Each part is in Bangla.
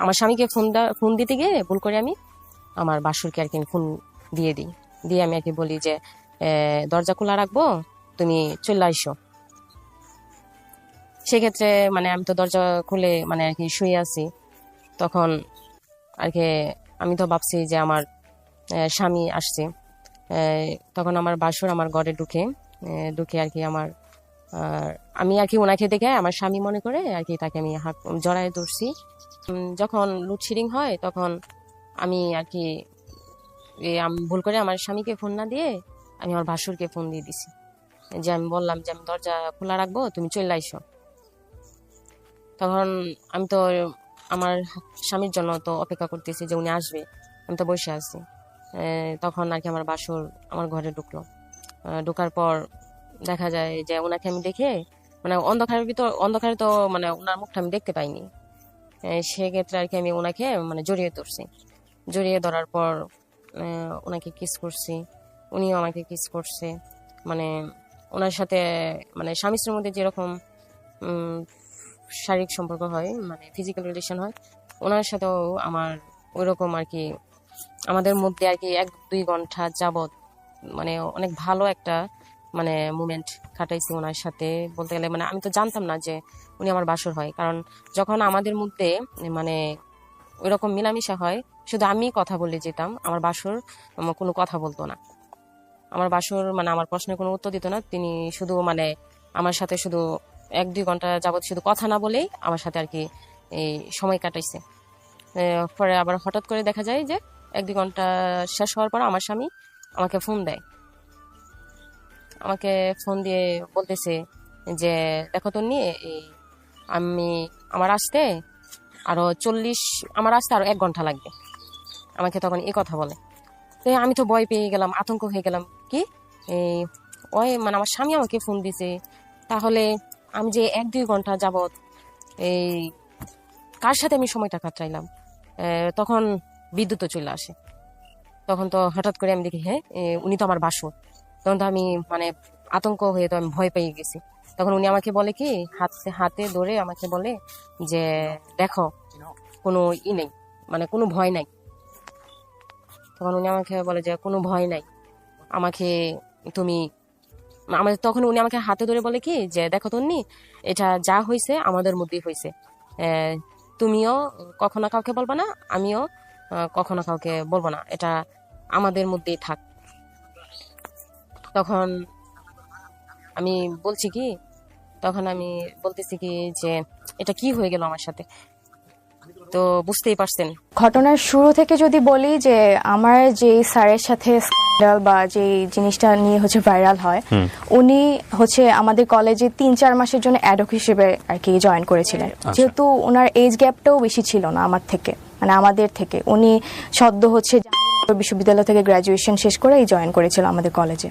আমার স্বামীকে ফোন দিতে গিয়ে ভুল করে আমি আমার বাসুরকে আর কি ফোন দিয়ে দিই, দিয়ে আমি আর কি বলি যে দরজা খোলা রাখবো, তুমি চলে আইসো। সেক্ষেত্রে মানে আমি তো দরজা খুলে মানে আর কি শুয়ে আছি, তখন আর কি আমি তো ভাবছি যে আমার স্বামী আসছে। তখন আমার বাসুর আমার ঘরে ঢুকে আর কি আমার আমি আর কি ওনাকে দেখে আমার স্বামী মনে করে আর কি তাকে আমি হাত জড়ায় ধরছি। যখন লোডশেডিং হয় তখন আমি আর কি আমি ভুল করে আমার স্বামীকে ফোন না দিয়ে আমি আমার ভাসুরকে ফোন দিয়ে দিছি, যে আমি বললাম যে আমি দরজা খোলা রাখবো, তুমি চলে আইসো। তখন আমি তো আমার স্বামীর জন্য তো অপেক্ষা করতেছি যে উনি আসবে, আমি তো বসে আছি। তখন আর কি আমার বাসুর আমার ঘরে ঢুকলো। ঢোকার পর দেখা যায় যে ওনাকে আমি দেখে মানে অন্ধকারে তো মানে ওনার মুখটা আমি দেখতে পাইনি। সেক্ষেত্রে আর কি আমি ওনাকে মানে জড়িয়ে ধরছি। জড়িয়ে ধরার পর ওনাকে কিস করছি, উনিও আমাকে কিস করছে। মানে ওনার সাথে মানে স্বামী স্ত্রীর মধ্যে যেরকম শারীরিক সম্পর্ক হয়, মানে ফিজিক্যাল রিলেশন হয়, ওনার সাথেও আমার ওইরকম আর কি আমাদের মধ্যে আর কি 1-2 ঘন্টা যাবত মানে অনেক ভালো একটা মানে মুমেন্ট কাটাইছি ওনার সাথে। বলতে গেলে মানে আমি তো জানতাম না যে উনি আমার বাসর হয়, কারণ যখন আমাদের মধ্যে মানে ওইরকম মিলামিশা হয় শুধু আমি কথা বলে যেতাম, আমার বাসর কোনো কথা বলতো না। আমার বাসর মানে আমার প্রশ্নের কোনো উত্তর দিত না, তিনি শুধু মানে আমার সাথে শুধু 1-2 ঘন্টা যাবত শুধু কথা না বলেই আমার সাথে আর কি এই সময় কাটাইছে। পরে আবার হঠাৎ করে দেখা যায় যে 1-2 ঘন্টা শেষ হওয়ার পর আমার স্বামী আমাকে ফোন দেয়। আমাকে ফোন দিয়ে বলতেছে যে দেখো তো নিয়ে আমার আসতে আরো 1 ঘন্টা লাগবে। আমাকে তখন এই কথা বলে। তো আমি তো ভয় পেয়ে গেলাম, আতঙ্ক হয়ে গেলাম। কি মানে আমার স্বামী আমাকে ফোন দিছে, তাহলে আমি যে 1-2 ঘন্টা যাবত এই কার সাথে আমি সময়টা কাটাইলাম। তখন বিদ্যুৎ চলে আসে। তখন তো হঠাৎ করে আমি দেখি উনি তো আমার বাসর। তখন তো আমি মানে আতঙ্ক হয়ে তো আমি ভয় পেয়ে গেছি। তখন উনি আমাকে বলে কি হাতে ধরে আমাকে বলে যে দেখো কোনো নেই, মানে কোনো ভয় নাই। তখন উনি আমাকে বলে যে কোনো ভয় নাই, আমাকে তুমি তখন উনি আমাকে হাতে ধরে বলে কি যে দেখো তন্নি, এটা যা হয়েছে আমাদের মধ্যেই হয়েছে, তুমিও কখনো কাউকে বলবা না, আমিও কখনো কাউকে বলবো না, এটা আমাদের মধ্যেই থাক। তখন আমি বলতেছি কি যে এটা কি হয়ে গেল আমার সাথে, তো বুঝতেই পারছেন। ঘটনার শুরু থেকে যদি বলি যে আমার যে স্যারের সাথে স্ক্যান্ডাল বা যে জিনিসটা নিয়ে ভাইরাল হয়, উনি আমাদের কলেজে 3-4 মাসের জন্য অ্যাডহক হিসেবে আর কি জয়েন করেছিলেন। যেহেতু ওনার এজ গ্যাপটাও বেশি ছিল না আমাদের থেকে, উনি সদ্য বিশ্ববিদ্যালয় থেকে গ্রাজুয়েশন শেষ করেই জয়েন করেছিল আমাদের কলেজে।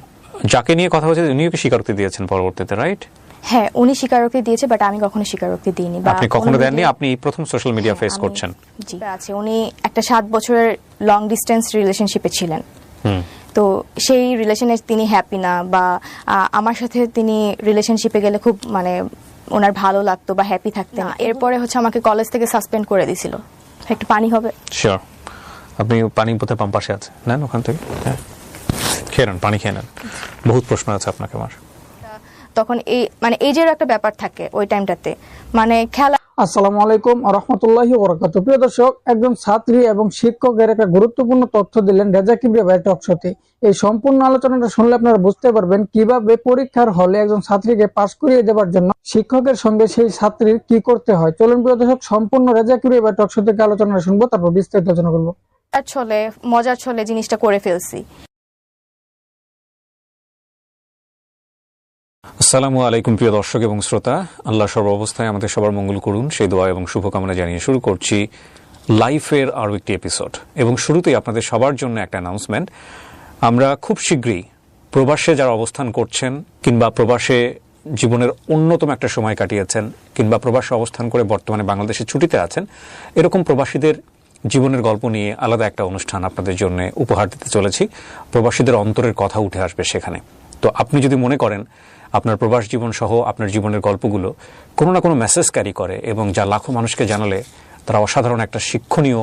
যাকে নিয়ে কথা হচ্ছে উনিও কি স্বীকারোক্তি দিয়েছেন পরবর্তীতে, রাইট? হ্যাঁ, উনি স্বীকারোক্তি দিয়েছে, বাট আমি কখনো স্বীকারোক্তি দিইনি। আপনি কখনো দেননি? আপনি প্রথম সোশ্যাল মিডিয়া ফেস করছেন। জি আছে, উনি একটা 7 বছরের লং ডিস্টেন্স রিলেশনশিপে ছিলেন। তো সেই রিলেশনে তিনি হ্যাপি না, বা আমার সাথে তিনি রিলেশনশিপে গেলে খুব মানে ওনার ভালো লাগতো বা হ্যাপি থাকতেন। এরপরে আমাকে কলেজ থেকে সাসপেন্ড করে দিয়েছিল। একটু পানি হবে? শিওর। আপনি পানি বোতল পাম্প পাশে আছে, নেন ওখান থেকে, খেয়ে নেন, পানি খেয়ে নেন। বহুত প্রশ্ন আছে আপনাকে আমার। তখন এজের একটা ব্যাপার থাকে ওই টাইমটাতে, মানে খেলা। আসসালামু আলাইকুম ওয়া রাহমাতুল্লাহি ওয়া বারাকাতুহু। প্রিয় দর্শক, একজন ছাত্রী এবং শিক্ষকের একটা গুরুত্বপূর্ণ তথ্য দিলেন রেজা কিবরিয়া ভাই টক শোতে। এই সম্পূর্ণ আলোচনাটা শুনলে আপনারা বুঝতে পারবেন কিভাবে পরীক্ষার হলে একজন ছাত্রীকে পাশ করিয়ে দেওয়ার জন্য শিক্ষকের সঙ্গে সেই ছাত্রীর কি করতে হয়। চলুন প্রিয় দর্শক, সম্পূর্ণ রেজা কিবরিয়া ভাই টক শো থেকে আলোচনা শুনবো, তারপর বিস্তারিত আলোচনা করবো। মজার ছলে জিনিসটা করে ফেলছি। আসসালামু আলাইকুম প্রিয় দর্শক এবং শ্রোতা, আল্লাহ সর্বাবস্থায় আমাদের সবার মঙ্গল করুন সেই দোয়া এবং শুভকামনা জানিয়ে শুরু করছি লাইফের আরও একটি এপিসোড। এবং শুরুতেই আপনাদের সবার জন্য একটা অ্যানাউন্সমেন্ট। আমরা খুব শীঘ্রই প্রবাসে যারা অবস্থান করছেন, কিংবা প্রবাসে জীবনের অন্যতম একটা সময় কাটিয়েছেন, কিংবা প্রবাসে অবস্থান করে বর্তমানে বাংলাদেশে ছুটিতে আছেন, এরকম প্রবাসীদের জীবনের গল্প নিয়ে আলাদা একটা অনুষ্ঠান আপনাদের জন্য উপহার দিতে চলেছি। প্রবাসীদের অন্তরের কথা উঠে আসবে সেখানে। তো আপনি যদি মনে করেন আপনার প্রবাস জীবন সহ আপনার জীবনের গল্পগুলো কোনো না কোনো মেসেজ ক্যারি করে এবং যা লাখো মানুষকে জানালে তারা অসাধারণ একটা শিক্ষণীয়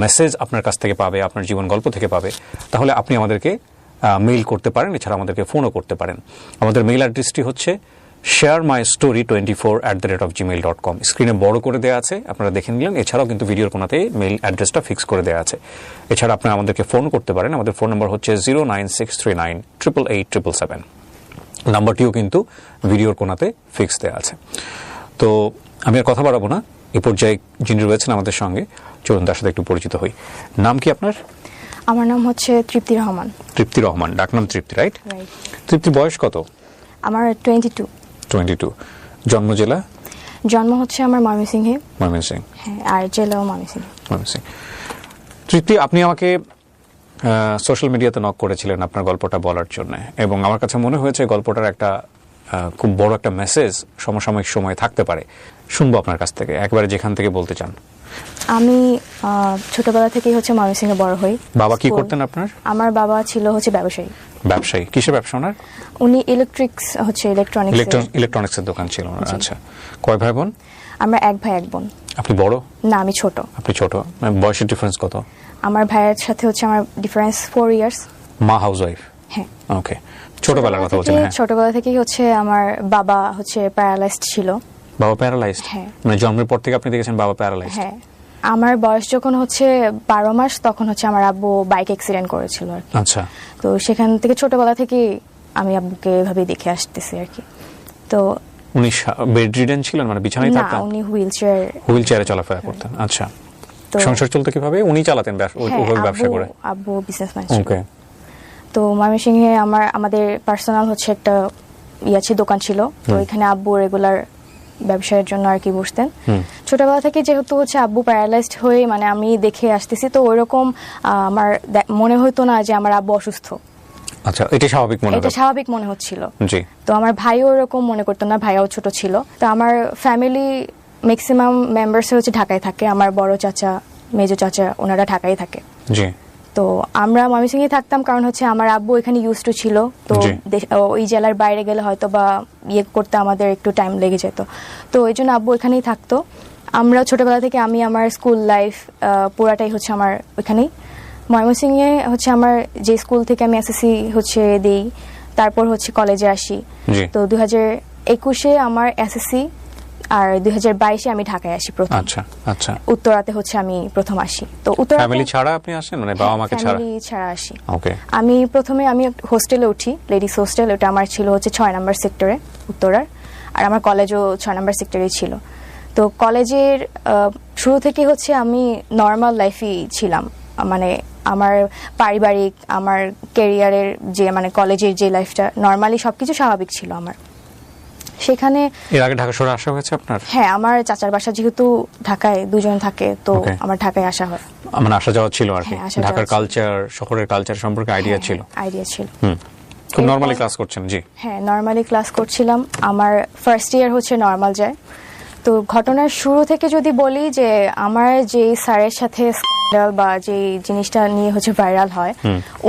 মেসেজ আপনার কাছ থেকে পাবে, আপনার জীবন গল্প থেকে পাবে, তাহলে আপনি আমাদেরকে মেইল করতে পারেন, এছাড়া আমাদেরকে ফোনও করতে পারেন। আমাদের মেইল অ্যাড্রেসটি হচ্ছে sharemystory24@gmail.com। স্ক্রিনে বড় করে দেওয়া আছে, আপনারা দেখে নিলেন। এছাড়াও কিন্তু ভিডিওর কোনাতে মেইল অ্যাড্রেসটা ফিক্স করে দেওয়া আছে। এছাড়া আপনারা আমাদেরকে ফোন করতে পারেন। আমাদের ফোন নম্বর হচ্ছে 09639887777। নাম্বারটিও কিন্তু ভিডিওর কোনাতে ফিক্স দেওয়া আছে। তো আমি আর কথা বাড়াবো না, এই পর্যায়ে যিনি রয়েছেন আমাদের সঙ্গে, চলুন তার সাথে একটু পরিচিত হই। নাম কি আপনার? আমার নাম হচ্ছে তৃপ্তি রহমান। তৃপ্তি রহমান, ডাকনাম তৃপ্তি, রাইট? রাইট। তৃপ্তি বয়স কত? আমার 22। 22। জন্ম জেলা? জন্ম হচ্ছে আমার ময়মনসিংহে। ময়মনসিংহ। হ্যাঁ, আর জেলাও ময়মনসিংহে। ময়মনসিংহ। তৃপ্তি, আপনি আমাকে সোশ্যাল মিডিয়াতে নক করেছিলেন আপনার গল্পটা বলার জন্য, এবং আমার কাছে মনে হয়েছে গল্পটার একটা খুব বড় একটা মেসেজ সমসাময়িক সময়ে থাকতে পারে। শুনবো আপনার কাছ থেকে, একবারে যেখান থেকে বলতে চান। আমি ছোটবেলা থেকেই হচ্ছে ময়মনসিংহে বড় হই। বাবা কি করতেন আপনার? আমার বাবা ছিল হচ্ছে ব্যবসায়ী। ব্যবসায়ী? কিসের ব্যবসা ওনার? উনি ইলেকট্রনিক্সের দোকান ছিল ওনার। আচ্ছা। কয় ভাই বোন? আমরা এক ভাই এক বোন। আপনি বড়? না, আমি ছোট। আপনি ছোট। বয়সের ডিফারেন্স কত? আমার ভাইয়ের সাথে হচ্ছে আমার ডিফারেন্স 4 ইয়ার্স। মা হাউসওয়াইফ? হ্যাঁ। ওকে। ছোটবেলার কথা বলছেন? হ্যাঁ। ছোটবেলা থেকেই হচ্ছে আমার বাবা হচ্ছে প্যারালাইজড ছিল। বাবা প্যারালাইজড? হ্যাঁ। মানে জন্মের পর থেকে আপনি দেখেছেন বাবা প্যারালাইজড? হ্যাঁ। আমার বয়স যখন হচ্ছে 12 মাস, তখন হচ্ছে আমার আব্বু বাইক অ্যাক্সিডেন্ট করেছিল আর কি। আচ্ছা। তো সেখান থেকে ছোটবেলা থেকে আমি আব্বুকে এভাবেই দেখে আসতেছি আর কি। তো উনি বেড রিডেন ছিলেন, মানে বিছানায় থাকতেন? না, উনি হুইলচেয়ারে চলাফেরা করতেন। আচ্ছা। তো সংসার চলতে কিভাবে? উনি চালাতেন ওইভাবে ব্যবসা করে? আব্বু বিজনেসম্যান ছিল। ওকে। তো ময়মনসিংহে আমাদের পার্সোনাল হচ্ছে একটা দোকান ছিল। তো এখানে আব্বু রেগুলার ব্যবসায়ের জন্য আর কি বসতেন। ছোটবেলা থেকে যেহেতু হচ্ছে আব্বু প্যারালাইজড হয়ে মানে আমি দেখে আসতেছি, তো ওইরকম আমার মনে হতো না যে আমার আব্বু অসুস্থ। আচ্ছা, এটা স্বাভাবিক মনে হচ্ছিল। জি। তো আমার ভাইও ওরকম মনে করতো না, ভাইও ছোট ছিল। তো আমার ফ্যামিলি ম্যাক্সিমাম মেম্বার্স হচ্ছে ঢাকায় থাকে। আমার বড় চাচা, মেজো চাচা, ওনারা ঢাকায় থাকে। জি। তো আমরা ময়মনসিংহে থাকতাম, কারণ হচ্ছে আমার আব্বু এখানে ইউজ টু ছিল। তো ওই জেলার বাইরে গেলে হয়তো বা করতে আমাদের একটু টাইম লেগে যেত। তো এই জন্য আব্বু এখানেই থাকতো। আমরা ছোটবেলা থেকে আমি আমার স্কুল লাইফ পুরাটাই হচ্ছে আমার ওইখানেই। ময়মনসিংহে হচ্ছে আমার যে স্কুল থেকে আমি এসএসসি হচ্ছে দেই, তারপর হচ্ছে কলেজে আসি। তো 2021-এ আমার এসএসসি, আর 2022-এ আমি ঢাকায় আসি প্রথম। আচ্ছা আচ্ছা। উত্তরাতে হচ্ছে আমি প্রথম আসি। তো উত্তরা ফ্যামিলি ছাড়া আপনি আসেন, মানে বাবা মাকে ছাড়া? ফ্যামিলি ছাড়া আসি। ওকে। আমি প্রথমে হোস্টেলে উঠি, লেডিস হোস্টেল। ওটা আমার ছিল হচ্ছে 6 নম্বর সেক্টরে উত্তরার, আর আমার কলেজও 6 নম্বর সেক্টরেই ছিল। তো কলেজের শুরু থেকে হচ্ছে আমি নর্মাল লাইফই ছিলাম, মানে আমার পারিবারিক, আমার ক্যারিয়ারের যে মানে কলেজের যে লাইফটা নর্মালি সবকিছু স্বাভাবিক ছিল আমার সেখানে। এর আগে ঢাকা শহরে আসা হয়েছে আপনার? হ্যাঁ, আমার চাচার বাসা যেহেতু ঢাকায়, দুজন থাকে, তো আমার ঢাকায় আসা হয়। মানে আসা যাওয়া ছিল আর কি। ঢাকার কালচার, শহরের কালচার সম্পর্কে আইডিয়া ছিল? আইডিয়া ছিল। খুব নরমালি ক্লাস করছেন? জি। হ্যাঁ, নরমালি ক্লাস করছিলাম। আমার ফার্স্ট ইয়ার হচ্ছে নরমাল যায়। তো ঘটনার শুরু থেকে যদি বলি যে আমার যে স্যারের সাথে স্ক্যান্ডাল বা যে জিনিসটা নিয়ে হচ্ছে ভাইরাল হয়,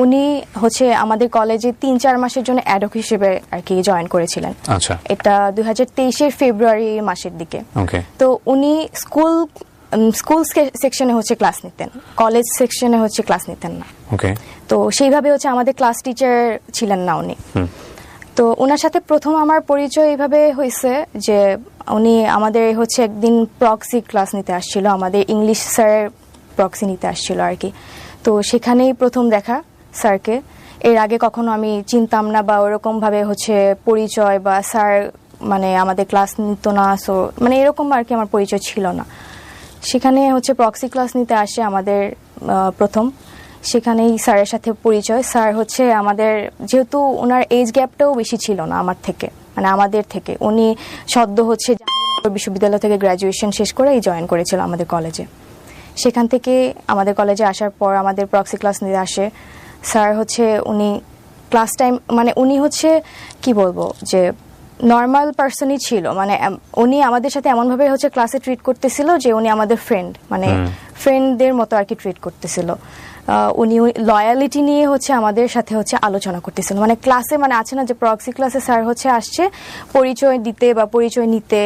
উনি হচ্ছে আমাদের কলেজে 3-4 মাসের জন্য অ্যাডহক হিসেবে আর কি জয়েন করেছিলেন। আচ্ছা। এটা 2023-এর ফেব্রুয়ারি মাসের দিকে। ওকে। তো উনি স্কুল সেকশনে হচ্ছে ক্লাস নিতেন, কলেজ সেকশনে হচ্ছে ক্লাস নিতেন না। ওকে। তো সেইভাবে হচ্ছে আমাদের ক্লাস টিচার ছিলেন না উনি। তো ওনার সাথে প্রথম আমার পরিচয় এইভাবে হয়েছে যে উনি আমাদের হচ্ছে একদিন প্রক্সি ক্লাস নিতে আসছিল, আমাদের ইংলিশ স্যার প্রক্সি নিতে আসছিল আর কি। তো সেখানেই প্রথম দেখা স্যারকে। এর আগে কখনো আমি চিনতাম না বা ওরকম ভাবে হচ্ছে পরিচয় বা স্যার মানে আমাদের ক্লাস নিত না, সো মানে এরকম আর কি আমার পরিচয় ছিল না। সেখানে হচ্ছে প্রক্সি ক্লাস নিতে আসে আমাদের প্রথম, সেখানেই স্যারের সাথে পরিচয়। স্যার হচ্ছে আমাদের, যেহেতু ওনার এজ গ্যাপটাও বেশি ছিল না আমার থেকে, মানে আমাদের থেকে, উনি সদ্য হচ্ছে বিশ্ববিদ্যালয় থেকে গ্র্যাজুয়েশন শেষ করে জয়েন করেছিল আমাদের কলেজে। সেখান থেকে আমাদের কলেজে আসার পর আমাদের প্রক্সি ক্লাস নিতে আসে স্যার। হচ্ছে উনি ক্লাস টাইম মানে উনি হচ্ছে কি বলবো যে নর্মাল পার্সনই ছিল, মানে উনি আমাদের সাথে এমনভাবে হচ্ছে ক্লাসে ট্রিট করতেছিল যে উনি আমাদের ফ্রেন্ড, মানে ফ্রেন্ডদের মতো আর কি ট্রিট করতেছিল। উনি লয়ালিটি নিয়ে হচ্ছে আমাদের সাথে হচ্ছে আলোচনা করতেছিল, মানে ক্লাসে, মানে আছে না যে প্রক্সি ক্লাসে স্যার হচ্ছে আসছে পরিচয় দিতে বা পরিচয় নিতে,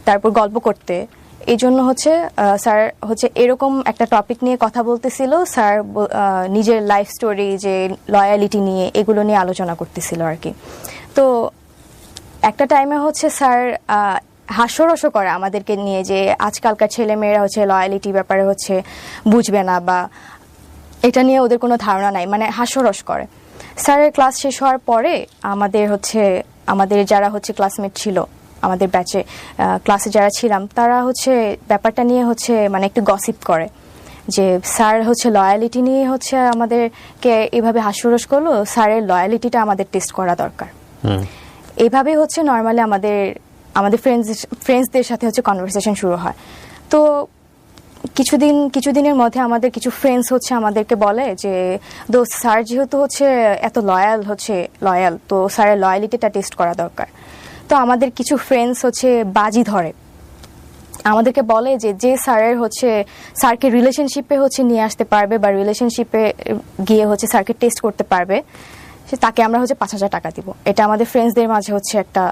তারপর গল্প করতে, এই জন্য হচ্ছে স্যার হচ্ছে এরকম একটা টপিক নিয়ে কথা বলতেছিল, স্যার নিজের লাইফ স্টোরি যে লয়ালিটি নিয়ে এগুলো নিয়ে আলোচনা করতেছিল আর কি। তো একটা টাইমে হচ্ছে স্যার হাস্যরসও করে আমাদেরকে নিয়ে যে আজকালকার ছেলেমেয়েরা হচ্ছে লয়ালিটি ব্যাপারে হচ্ছে বুঝবে না বা এটা নিয়ে ওদের কোনো ধারণা নাই, মানে হাস্যরস করে। স্যারের ক্লাস শেষ হওয়ার পরে আমাদের যারা হচ্ছে ক্লাসমেট ছিল, আমাদের ব্যাচে ক্লাসে যারা ছিলাম, তারা হচ্ছে ব্যাপারটা নিয়ে হচ্ছে মানে একটু গসিপ করে যে স্যার হচ্ছে লয়ালিটি নিয়ে হচ্ছে আমাদেরকে এভাবে হাস্যরস করলো, স্যারের লয়ালিটিটা আমাদের টেস্ট করা দরকার। এইভাবেই হচ্ছে নর্মালি আমাদের ফ্রেন্ডসদের সাথে হচ্ছে কনভারসেশন শুরু হয়। তো কিছুদিনের মধ্যে আমাদের কিছু ফ্রেন্ডস হচ্ছে আমাদেরকে বলে যে দোস্ত, স্যার যেহেতু হচ্ছে এত লয়াল, তো স্যারের লয়ালিটিটা টেস্ট করা দরকার। তো আমাদের কিছু ফ্রেন্ডস হচ্ছে বাজি ধরে, আমাদেরকে বলে যে স্যারকে রিলেশনশিপে হচ্ছে নিয়ে আসতে পারবে বা রিলেশনশিপে গিয়ে হচ্ছে স্যারকে টেস্ট করতে পারবে, তাকে আমরা হচ্ছে 5,000 টাকা দিব। এটা আমাদের ফ্রেন্ডসদের মাঝে হচ্ছে একটা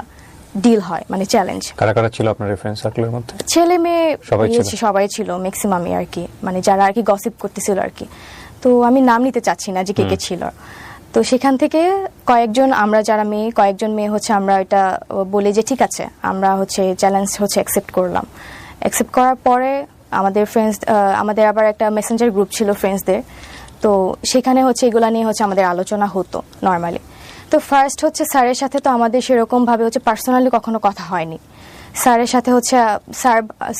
ডিল হয়, মানে চ্যালেঞ্জ। কারা কারা ছিল আপনার ফ্রেন্ড সার্কেলের মধ্যে? ছেলে মেয়ে সবাই ছিল ম্যাক্সিমামই আর কি, মানে যারা আর কি গসিপ করতেছিল আর কি। তো আমি নাম নিতে চাচ্ছি না যে কে কে ছিল। তো সেখান থেকে কয়েকজন মেয়ে হচ্ছে আমরা এটা বলি যে ঠিক আছে, আমরা হচ্ছে চ্যালেঞ্জ হচ্ছে অ্যাকসেপ্ট করলাম। অ্যাকসেপ্ট করার পরে আমাদের আবার একটা মেসেঞ্জার গ্রুপ ছিল ফ্রেন্ডসদের, তো সেখানে হচ্ছে এগুলা নিয়ে হচ্ছে আমাদের আলোচনা হতো নর্মালি। তো ফার্স্ট হচ্ছে স্যারের সাথে তো আমাদের সেরকম ভাবে হচ্ছে পার্সোনালি কখনো কথা হয়নি। স্যারের সাথে হচ্ছে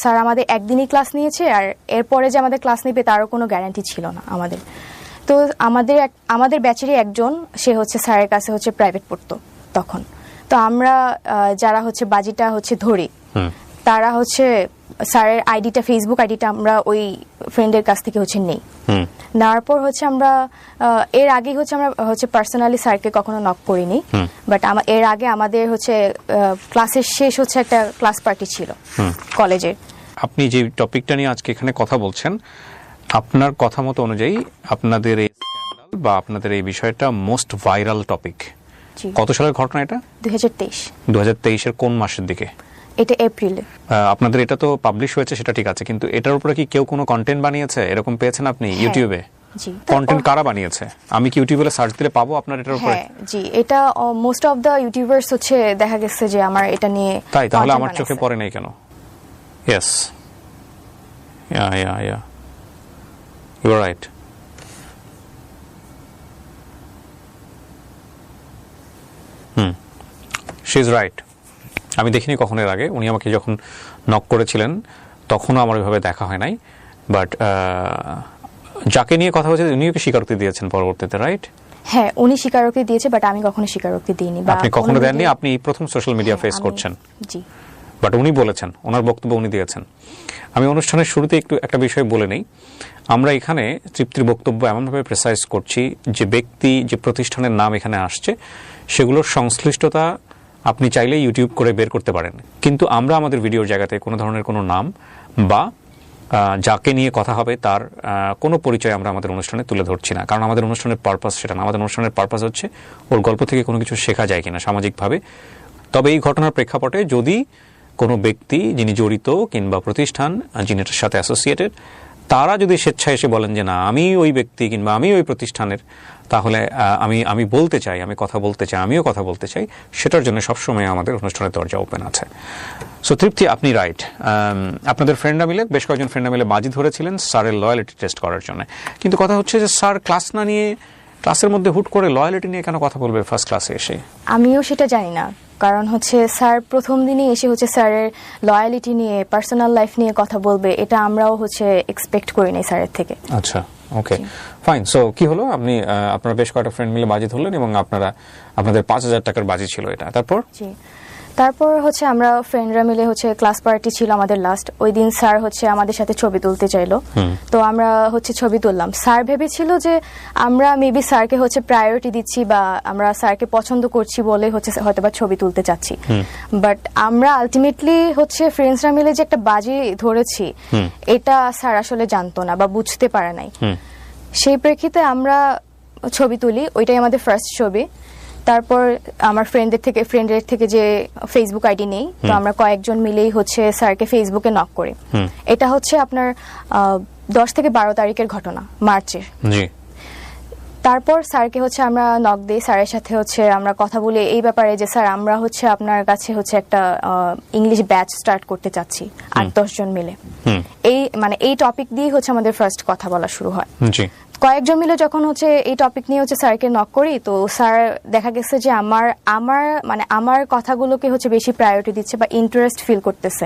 স্যার আমাদের একদিনই ক্লাস নিয়েছে, আর এরপরে যে আমাদের ক্লাস নেবে তারও কোনো গ্যারান্টি ছিল না আমাদের। তো আমাদের ব্যাচেরই একজন, সে হচ্ছে স্যারের কাছে হচ্ছে প্রাইভেট পড়তো তখন। তো আমরা যারা হচ্ছে বাজিটা হচ্ছে ধরি, তারা হচ্ছে স্যারের ফেসবুক আইডিটা আমরা ওই ফ্রেন্ডের কাছ থেকে হচ্ছে নেই। নেওয়ার পর হচ্ছে আমরা এর আগে হচ্ছে আমরা হচ্ছে পার্সোনালি স্যারকে কখনো নক করিনি, বাট এর আগে আমাদের হচ্ছে ক্লাসের শেষ হচ্ছে একটা ক্লাস পার্টি ছিল কলেজের। আপনি যে টপিকটা নিয়ে আজকে এখানে কথা বলছেন, আপনার কথা মতো অনুযায়ী আপনাদের এই স্ক্যান্ডাল বা আপনাদের এই বিষয়টা মোস্ট ভাইরাল টপিক। কত সালের ঘটনা এটা? 2023 এর কোন মাসের দিকে? এটা এপ্রিলে। আপনাদের এটা তো পাবলিশ হয়েছে, সেটা ঠিক আছে, কিন্তু এটার উপরে কি কেউ কোনো কন্টেন্ট বানিয়েছে এরকম পেয়েছেন আপনি ইউটিউবে? জি। কন্টেন্ট কারা বানিয়েছে? আমি কি ইউটিউবে সার্চ দিলে পাবো আপনার এটার উপরে? হ্যাঁ জি, এটা মোস্ট অফ দা ইউটিউবারস হচ্ছে দেখা গেছে যে আমার এটা নিয়ে। তাই? তাহলে আমার চোখে পড়ে নাই কেন? Yes, yeah you are right. She is right. আমি দেখিনি কখনো এর আগে। উনি আমাকে যখন নক করেছিলেন তখনও আমার ওইভাবে দেখা হয় নাই, বাট যাকে নিয়ে কথা হচ্ছে উনিও কি স্বীকারোক্তি দিয়েছেন পরবর্তীতে, রাইট? হ্যাঁ, উনি স্বীকারোক্তি দিয়েছে, বাট আমি কখনো স্বীকারোক্তি দিইনি। আপনি কখনো দেননি? আপনি প্রথম সোশ্যাল মিডিয়া ফেস করছেন। জি। বাট উনি বলেছেন, ওনার বক্তব্য উনি দিয়েছেন। আমি অনুষ্ঠানের শুরুতে একটা বিষয় বলে নেই। আমরা এখানে তৃপ্তির বক্তব্য এমনভাবে প্রেসাইজ করছি যে ব্যক্তি, যে প্রতিষ্ঠানের নাম এখানে আসছে, সেগুলোর সংশ্লিষ্টতা আপনি চাইলে ইউটিউব করে বের করতে পারেন, কিন্তু আমরা আমাদের ভিডিওর জায়গাতে কোনো ধরনের কোনো নাম বা যাকে নিয়ে কথা হবে তার কোনো পরিচয় আমরা আমাদের অনুষ্ঠানে তুলে ধরছি না, কারণ আমাদের অনুষ্ঠানের পারপাস সেটা না। আমাদের অনুষ্ঠানের পারপাস হচ্ছে ওর গল্প থেকে কোনো কিছু শেখা যায় কিনা সামাজিকভাবে। তবে এই ঘটনার প্রেক্ষাপটে যদি কোনো ব্যক্তি যিনি জড়িত কিংবা প্রতিষ্ঠান যিনি এটার সাথে অ্যাসোসিয়েটেড, তারা যদি স্বেচ্ছায় এসে বলেন যে না আমি ওই ব্যক্তি কিংবা আমি ওই প্রতিষ্ঠানের, তাহলে আমি বলতে চাই, আমি কথা বলতে চাই, আমিও কথা বলতে চাই, সেটার জন্য সবসময় আমাদের অনুষ্ঠানের দরজা ওপেন আছে। সো তৃপ্তি, আপনি রাইট। আপনাদের ফ্রেন্ডরা মিলে, বেশ কয়েকজন ফ্রেন্ডরা মিলে বাজি ধরেছিলেন স্যারের লয়ালিটি টেস্ট করার জন্য, কিন্তু কথা হচ্ছে যে স্যার ক্লাস না নিয়ে ক্লাসের মধ্যে হুট করে লয়ালিটি নিয়ে কেন কথা বলবে ফার্স্ট ক্লাসে এসে? আমিও সেটা জানি না, কারণ হচ্ছে স্যার প্রথম দিনই এসে হচ্ছে স্যারের লয়ালিটি নিয়ে, পার্সোনাল লাইফ নিয়ে কথা বলবে, এটা আমরাও হচ্ছে এক্সপেক্ট করিনি স্যারের থেকে। আচ্ছা, ওকে, ফাইন। সো কি হলো? আপনারা বেশ কয়েকটা ফ্রেন্ড মিলে বাজি ধরলেন এবং আপনাদের 5,000 টাকার বাজি ছিল এটা। তারপর হচ্ছে আমরা ফ্রেন্ডরা মিলে হচ্ছে ক্লাস পার্টি ছিল আমাদের লাস্ট। ওই দিন স্যার হচ্ছে আমাদের সাথে ছবি তুলতে চাইলো, তো আমরা হচ্ছে ছবি তুললাম। স্যার ভেবেছিল যে আমরা মেবি স্যারকে হচ্ছে প্রায়োরিটি দিচ্ছি বা আমরা স্যারকে পছন্দ করছি বলে হচ্ছে হয়তোবা ছবি তুলতে চাচ্ছি, বাট আমরা আলটিমেটলি হচ্ছে ফ্রেন্ডসরা মিলে যে একটা বাজি ধরেছি এটা স্যার আসলে জানতো না বা বুঝতে পারে নাই। সেই প্রেক্ষিতে আমরা ছবি তুলি, ওইটাই আমাদের ফার্স্ট ছবি। তারপর আমার ফ্রেন্ডের থেকে যে ফেসবুক আইডি নেই, তো আমরা কয়েকজন মিলেই হচ্ছে স্যারকে ফেসবুকে নক করি। এটা হচ্ছে আপনার 10 থেকে 12 তারিখের ঘটনা, মার্চের। জি। তারপর স্যারকে হচ্ছে আমরা নক দিই, স্যারের সাথে হচ্ছে আমরা কথা বলি এই ব্যাপারে যে স্যার আমরা হচ্ছে আপনার কাছে হচ্ছে একটা ইংলিশ ব্যাচ স্টার্ট করতে চাচ্ছি 8-10 জন মিলে। এই টপিক দিয়ে হচ্ছে আমাদের ফার্স্ট কথা বলা শুরু হয়। জি। কয়েকজন মিলে যখন হচ্ছে এই টপিক নিয়ে হচ্ছে স্যারকে নক করি, তো স্যার দেখা গেছে যে আমার কথাগুলোকে হচ্ছে বেশি প্রায়োরিটি দিচ্ছে বা ইন্টারেস্ট ফিল করতেছে।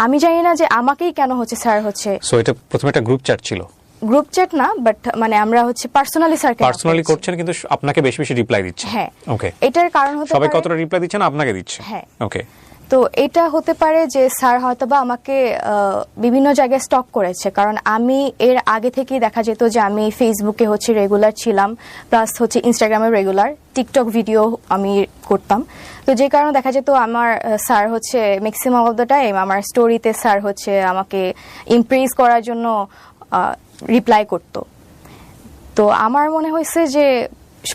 আমি জানি না যে আমাকেই কেন হচ্ছে স্যার হচ্ছে। সো এটা প্রথমে একটা গ্রুপ চ্যাট ছিল? গ্রুপ চ্যাট না, বাট আমরা হচ্ছে পার্সোনালি স্যারকে পার্সোনালি করছেন, কিন্তু আপনাকে বেশি বেশি রিপ্লাই দিচ্ছে। হ্যাঁ, ওকে। এটার কারণ হতে পারে সবাই কতটা রিপ্লাই দিচ্ছেন আপনাকে দিচ্ছে? হ্যাঁ। ওকে। তো এটা হতে পারে যে স্যার হয়তোবা আমাকে বিভিন্ন জায়গায় স্টক করেছে, কারণ আমি এর আগে থেকেই দেখা যেত যে আমি ফেসবুকে হচ্ছে রেগুলার ছিলাম, প্লাস হচ্ছে ইনস্টাগ্রামে রেগুলার, টিকটক ভিডিও আমি করতাম। তো যে কারণে দেখা যেত আমার স্যার হচ্ছে ম্যাক্সিমাম অফ দ্য টাইম আমার স্টোরিতে স্যার হচ্ছে আমাকে ইমপ্রেস করার জন্য রিপ্লাই করতো। তো আমার মনে হয়েছে যে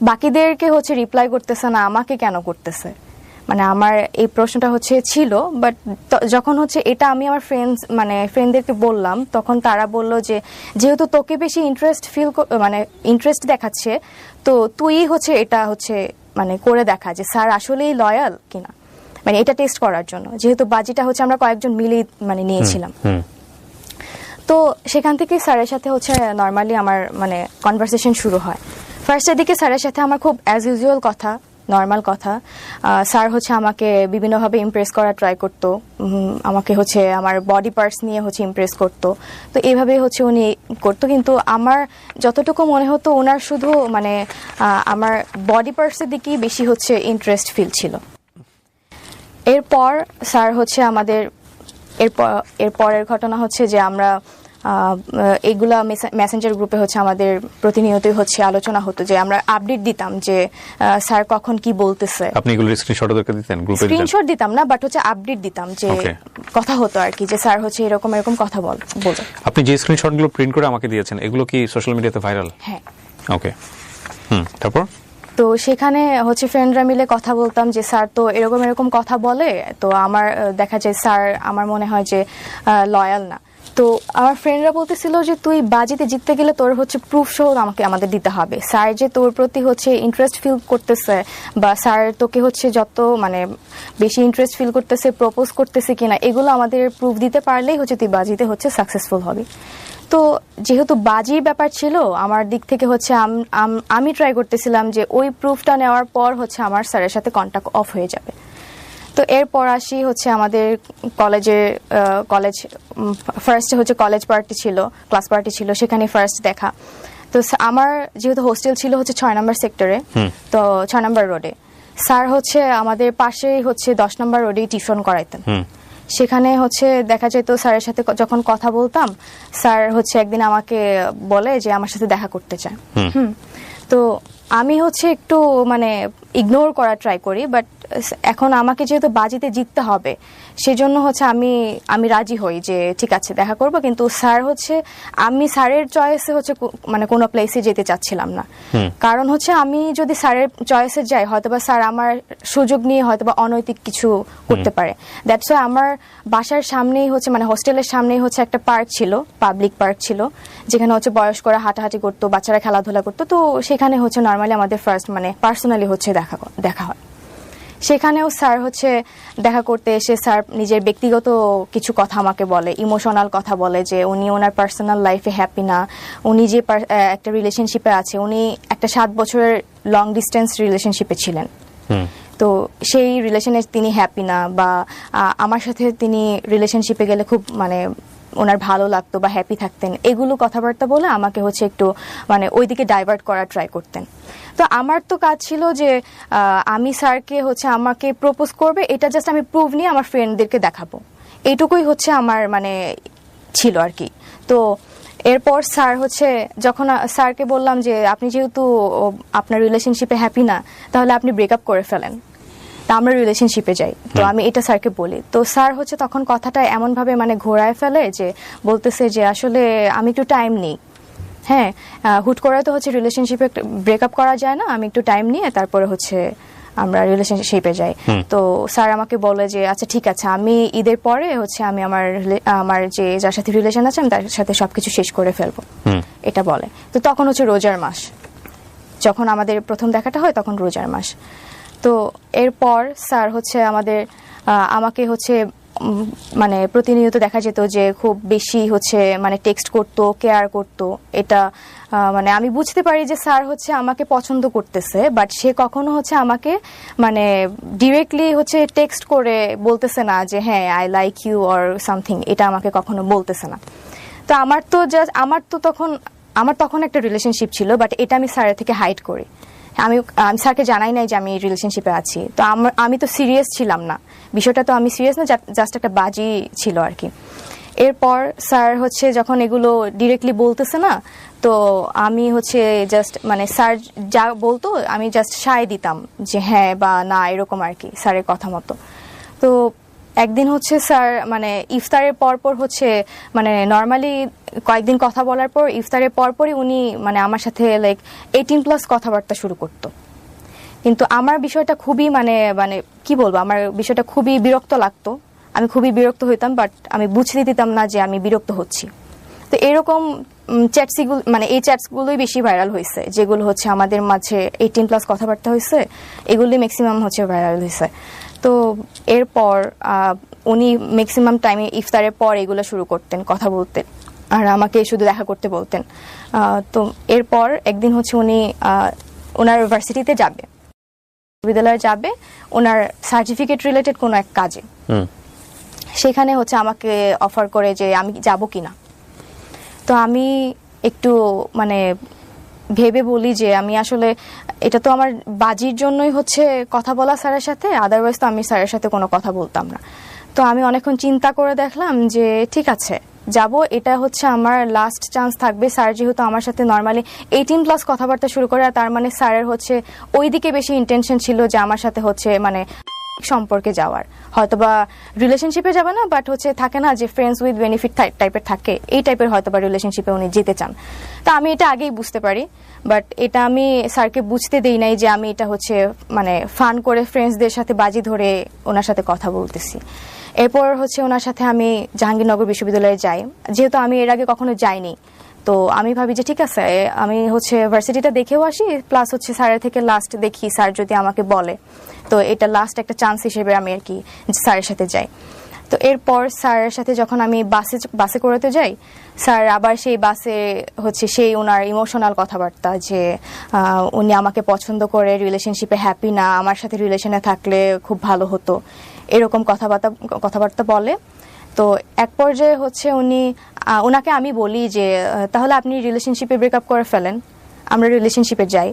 বাকিদেরকে হচ্ছে রিপ্লাই করতেছে না, আমাকে কেন করতেছে, আমার এই প্রশ্নটা হচ্ছে ছিল। বাট যখন হচ্ছে এটা আমি আমার ফ্রেন্ডদেরকে বললাম, তখন তারা বলল যে যেহেতু তোকে বেশি ইন্টারেস্ট দেখাচ্ছে, তো তুই হচ্ছে এটা হচ্ছে করে দেখা যে স্যার আসলেই লয়াল কিনা, এটা টেস্ট করার জন্য, যেহেতু বাজিটা হচ্ছে আমরা কয়েকজন মিলেই নিয়েছিলাম। তো সেখান থেকে স্যারের সাথে হচ্ছে নর্মালি আমার কনভারসেশন শুরু হয়। ফার্স্টের দিকে স্যারের সাথে আমার খুব অ্যাজ ইউজুয়াল কথা, নর্মাল কথা। স্যার হচ্ছে আমাকে বিভিন্নভাবে ইমপ্রেস করা ট্রাই করতো, আমাকে হচ্ছে আমার বডি পার্টস নিয়ে হচ্ছে ইমপ্রেস করতো। তো এইভাবে হচ্ছে উনি করতো, কিন্তু আমার যতটুকু মনে হতো ওনার শুধু আমার বডি পার্টসের দিকেই বেশি হচ্ছে ইন্টারেস্ট ফিল ছিল। এরপর স্যার হচ্ছে আমাদের এরপরের ঘটনা হচ্ছে যে আমরা এইগুলা মেসেঞ্জার গ্রুপে হচ্ছে আমাদের প্রতিনিয়তই হচ্ছে আলোচনা হতো, যে আমরা আপডেট দিতাম যে স্যার কখন কি বলতেছে। আপনি এগুলো স্ক্রিনশট ওদেরকে দিতেন? গ্রুপে স্ক্রিনশট দিতাম না, বাট হচ্ছে আপডেট দিতাম যে কথা হতো আর কি, যে স্যার হচ্ছে এরকম কথা বলতো। আপনি যে স্ক্রিনশটগুলো প্রিন্ট করে আমাকে দিয়েছেন এগুলো কি সোশ্যাল মিডিয়াতে ভাইরাল? হ্যাঁ। ওকে। তারপর তো সেখানে হচ্ছে ফ্রেন্ডরা মিলে কথা বলতাম যে স্যার তো এরকম কথা বলে, তো আমার দেখা যায় স্যার আমার মনে হয় যে লয়াল না। তো আমার ফ্রেন্ডরা বলতেছিল যে তুই বাজিতে জিততে গেলে তোর হচ্ছে প্রুফ সহ আমাদের দিতে হবে, স্যার যে তোর প্রতি হচ্ছে ইন্টারেস্ট ফিল করতেছে বা স্যার তোকে হচ্ছে যত বেশি ইন্টারেস্ট ফিল করতেছে, প্রপোজ করতেছে কিনা, এগুলো আমাদের প্রুফ দিতে পারলেই হচ্ছে তুই বাজিতে হচ্ছে সাকসেসফুল হবি। তো যেহেতু বাজির ব্যাপার ছিল আমার দিক থেকে হচ্ছে আমি ট্রাই করতেছিলাম যে ওই প্রুফটা নেওয়ার পর হচ্ছে আমার স্যারের সাথে কন্ট্যাক্ট অফ হয়ে যাবে। তো এরপর আসি হচ্ছে আমাদের কলেজ ফার্স্টে হচ্ছে কলেজ পার্টি ছিল, ক্লাস পার্টি ছিল, সেখানে ফার্স্ট দেখা। তো আমার যেহেতু হোস্টেল ছিল হচ্ছে 6 নম্বর সেক্টরে, তো 6 নম্বর রোডে, স্যার হচ্ছে আমাদের পাশেই হচ্ছে 10 নম্বর রোডে টিউশন করাইতেন। সেখানে হচ্ছে দেখা যেত স্যারের সাথে যখন কথা বলতাম, স্যার হচ্ছে একদিন আমাকে বলে যে আমার সাথে দেখা করতে চায়। তো আমি হচ্ছে একটু ইগনোর করা ট্রাই করি, বাট এখন আমাকে যেহেতু বাজিতে জিততে হবে সেজন্য হচ্ছে আমি রাজি হই যে ঠিক আছে দেখা করব, কিন্তু স্যার হচ্ছে আমি স্যারের চয়েসে হচ্ছে কোনো প্লেসে যেতে চাচ্ছিলাম না। কারণ হচ্ছে আমি যদি স্যারের চয়েসে যাই হয়তোবা স্যার আমার সুযোগ নিয়ে হয়তোবা অনৈতিক কিছু করতে পারে। দ্যাটস ওয়াই আমার বাসার সামনেই হচ্ছে হোস্টেলের সামনেই হচ্ছে একটা পার্ক ছিল, পাবলিক পার্ক ছিল, যেখানে হচ্ছে বয়স্করা হাঁটাহাঁটি করতো, বাচ্চারা খেলাধুলা করতো। তো সেখানে হচ্ছে নর্মালি আমাদের ফার্স্ট পার্সোনালি হচ্ছে দেখা হয়। সেখানেও স্যার হচ্ছে দেখা করতে এসে স্যার নিজের ব্যক্তিগত কিছু কথা আমাকে বলে, ইমোশনাল কথা বলে, যে উনি ওনার পার্সোনাল লাইফে হ্যাপি না, উনি যে একটা রিলেশনশিপে আছে, উনি একটা 7 বছরের লং ডিস্টেন্স রিলেশনশিপে ছিলেন, তো সেই রিলেশনে তিনি হ্যাপি না, বা আমার সাথে তিনি রিলেশনশিপে গেলে খুব ওনার ভালো লাগতো বা হ্যাপি থাকতেন, এগুলো কথাবার্তা বলে আমাকে হচ্ছে একটু ওইদিকে ডাইভার্ট করার ট্রাই করতেন। তো আমার তো কাজ ছিল যে আমি স্যারকে হচ্ছে আমাকে প্রপোজ করবে, এটা জাস্ট আমি প্রুভ নিয়ে আমার ফ্রেন্ডদেরকে দেখাবো, এইটুকুই হচ্ছে আমার ছিল আর কি। তো এরপর স্যার হচ্ছে যখন স্যারকে বললাম যে আপনি যেহেতু আপনার রিলেশনশিপে হ্যাপি না, তাহলে আপনি ব্রেকআপ করে ফেলেন, তা আমরা রিলেশনশিপে যাই। তো আমি এটা স্যারকে বলি, তো স্যার হচ্ছে তখন কথাটা এমনভাবে ঘোরায় ফেলে যে বলতেছে যে আসলে আমি একটু টাইম নিই, হুট করে তো হচ্ছে রিলেশনশিপে ব্রেকআপ করা যায় না, আমি একটু টাইম নিয়ে তারপরে হচ্ছে আমরা রিলেশনশিপে যাই। তো স্যার আমাকে বলে যে আচ্ছা ঠিক আছে, আমি ঈদের পরে হচ্ছে আমি আমার যে যার সাথে রিলেশন আছে আমি তার সাথে সবকিছু শেষ করে ফেলবো, এটা বলে। তো তখন হচ্ছে রোজার মাস, যখন আমাদের প্রথম দেখাটা হয় তখন রোজার মাস। তো এরপর স্যার হচ্ছে আমাকে হচ্ছে মানে প্রতিনিয়ত দেখা যেত যে খুব বেশি হচ্ছে মানে টেক্সট করতো, কেয়ার করতো। এটা মানে আমি বুঝতে পারি যে স্যার হচ্ছে আমাকে পছন্দ করতেছে, বাট সে কখনো হচ্ছে আমাকে মানে ডিরেক্টলি হচ্ছে টেক্সট করে বলতেছে না যে হ্যাঁ I like you or something, এটা আমাকে কখনো বলতেছে না। তো আমার তখন একটা রিলেশনশিপ ছিল, বাট এটা আমি স্যারের থেকে হাইড করি। আমি স্যারকে জানাই নাই যে আমি রিলেশনশিপে আছি। তো আমি তো সিরিয়াস ছিলাম না, বিষয়টা তো আমি সিরিয়াস না, জাস্ট একটা বাজি ছিল আর কি। এরপর স্যার হচ্ছে যখন এগুলো ডিরেক্টলি বলতেছে না, তো আমি হচ্ছে জাস্ট মানে স্যার যা বলতো আমি জাস্ট সায় দিতাম যে হ্যাঁ বা না, এরকম আর কি স্যারের কথা মতো। তো একদিন হচ্ছে স্যার মানে ইফতারের পরপর হচ্ছে মানে নর্মালি কয়েকদিন কথা বলার পর ইফতারের পরপরই উনি মানে আমার সাথে লাইক 18+ কথাবার্তা শুরু করতো। কিন্তু আমার বিষয়টা খুবই মানে মানে কি বলবো, আমার বিষয়টা খুবই বিরক্ত লাগতো, আমি খুবই বিরক্ত হইতাম, বাট আমি বুঝতে দিতাম না যে আমি বিরক্ত হচ্ছি। তো এরকম মানে এই চ্যাটসগুলোই বেশি ভাইরাল হয়েছে, যেগুলো হচ্ছে আমাদের মাঝে 18+ কথাবার্তা হয়েছে, এগুলি ম্যাক্সিমাম হচ্ছে ভাইরাল হয়েছে। তো এরপর উনি ম্যাক্সিমাম টাইমে ইফতারের পর এগুলো শুরু করতেন, কথা বলতেন, আর আমাকে শুধু দেখা করতে বলতেন। তো এরপর একদিন হচ্ছে উনি ওনার ভার্সিটিতে যাবে, বিশ্ববিদ্যালয়ে যাবে ওনার সার্টিফিকেট রিলেটেড কোনো এক কাজে। সেখানে হচ্ছে আমাকে অফার করে যে আমি যাব কিনা। তো আমি একটু মানে ভেবে বলি যে আমি আসলে এটা তো আমার বাজির জন্যই হচ্ছে কথা বলা স্যারের সাথে, আদারওয়াইজ তো আমি স্যারের সাথে কোনো কথা বলতাম না। তো আমি অনেকক্ষণ চিন্তা করে দেখলাম যে ঠিক আছে যাব, এটা হচ্ছে আমার লাস্ট চান্স থাকবে। স্যার যেহেতু আমার সাথে নর্মালি 18+ কথাবার্তা শুরু করে, আর তার মানে স্যারের হচ্ছে ওইদিকে বেশি ইন্টেনশন ছিল যে আমার সাথে হচ্ছে মানে সম্পর্কে যাওয়ার, হয়তোবা রিলেশনশিপে যাবে না, বাট হচ্ছে থাকে না যে ফ্রেন্ডস উইথ বেনিফিট টাইপের থাকে, এই টাইপের হয়তোবা রিলেশনশিপে উনি যেতে চান। তো আমি এটা আগেই বুঝতে পারি, বাট এটা আমি স্যারকে বুঝতে দেই নাই যে আমি এটা হচ্ছে মানে ফান করে ফ্রেন্ডসদের সাথে বাজি ধরে ওনার সাথে কথা বলতেছি। এরপর হচ্ছে ওনার সাথে আমি জাহাঙ্গীরনগর বিশ্ববিদ্যালয়ে যাই, যেহেতু আমি এর আগে কখনো যাইনি। তো আমি ভাবি যে ঠিক আছে আমি হচ্ছে ভার্সিটিটা দেখেও আসি, প্লাস হচ্ছে স্যারের থেকে লাস্ট দেখি স্যার যদি আমাকে বলে, তো এটা লাস্ট একটা চান্স হিসেবে আমি আর কি স্যারের সাথে যাই। তো এরপর স্যারের সাথে যখন আমি বাসে করেতে যাই, স্যার আবার সেই বাসে হচ্ছে সেই ওনার ইমোশনাল কথাবার্তা যে উনি আমাকে পছন্দ করে, রিলেশনশিপে হ্যাপি না, আমার সাথে রিলেশনে থাকলে খুব ভালো হতো, এরকম কথাবার্তা বলে। তো এক পর্যায়ে হচ্ছে ওনাকে আমি বলি যে তাহলে আপনি রিলেশনশিপে ব্রেকআপ করে ফেলেন, আমরা রিলেশনশিপে যাই।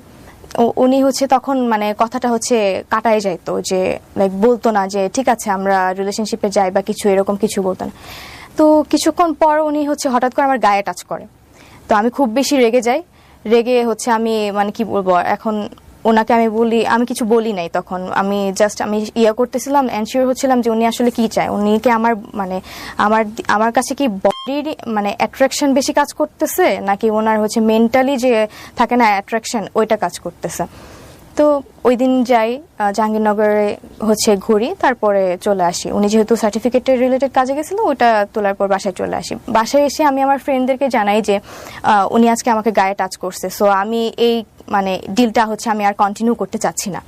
উনি হচ্ছে তখন মানে কথাটা হচ্ছে কাটায় যাইতো, যে লাইক বলতো না যে ঠিক আছে আমরা রিলেশনশিপে যাই বা কিছু, এরকম কিছু বলতো না। তো কিছুক্ষণ পর উনি হচ্ছে হঠাৎ করে আমার গায়ে টাচ করে। তো আমি খুব বেশি রেগে যাই, রেগে হচ্ছে আমি মানে কি বলবো, এখন ওনাকে আমি কিছু বলি নাই। তখন আমি জাস্ট করতেছিলাম, এনশিওর হচ্ছিলাম যে উনি আসলে কি চায়, উনিকে আমার কাছে কি বডির মানে অ্যাট্রাকশন বেশি কাজ করতেছে, নাকি ওনার হচ্ছে মেন্টালি যে থাকে না অ্যাট্রাকশন, ওইটা কাজ করতেছে। তো ওই দিন যাই জাহাঙ্গীরনগরে হচ্ছে ঘুরি, তারপরে চলে আসি। উনি যেহেতু সার্টিফিকেটের রিলেটেড কাজে গেছিল, ওটা তোলার পর বাসায় চলে আসি। বাসায় এসে আমি আমার ফ্রেন্ডদেরকে জানাই যে উনি আজকে আমাকে গায়ে টাচ করছে, সো আমি এই মানে ডিলটা হচ্ছে আমি আর কন্টিনিউ করতে চাচ্ছি না,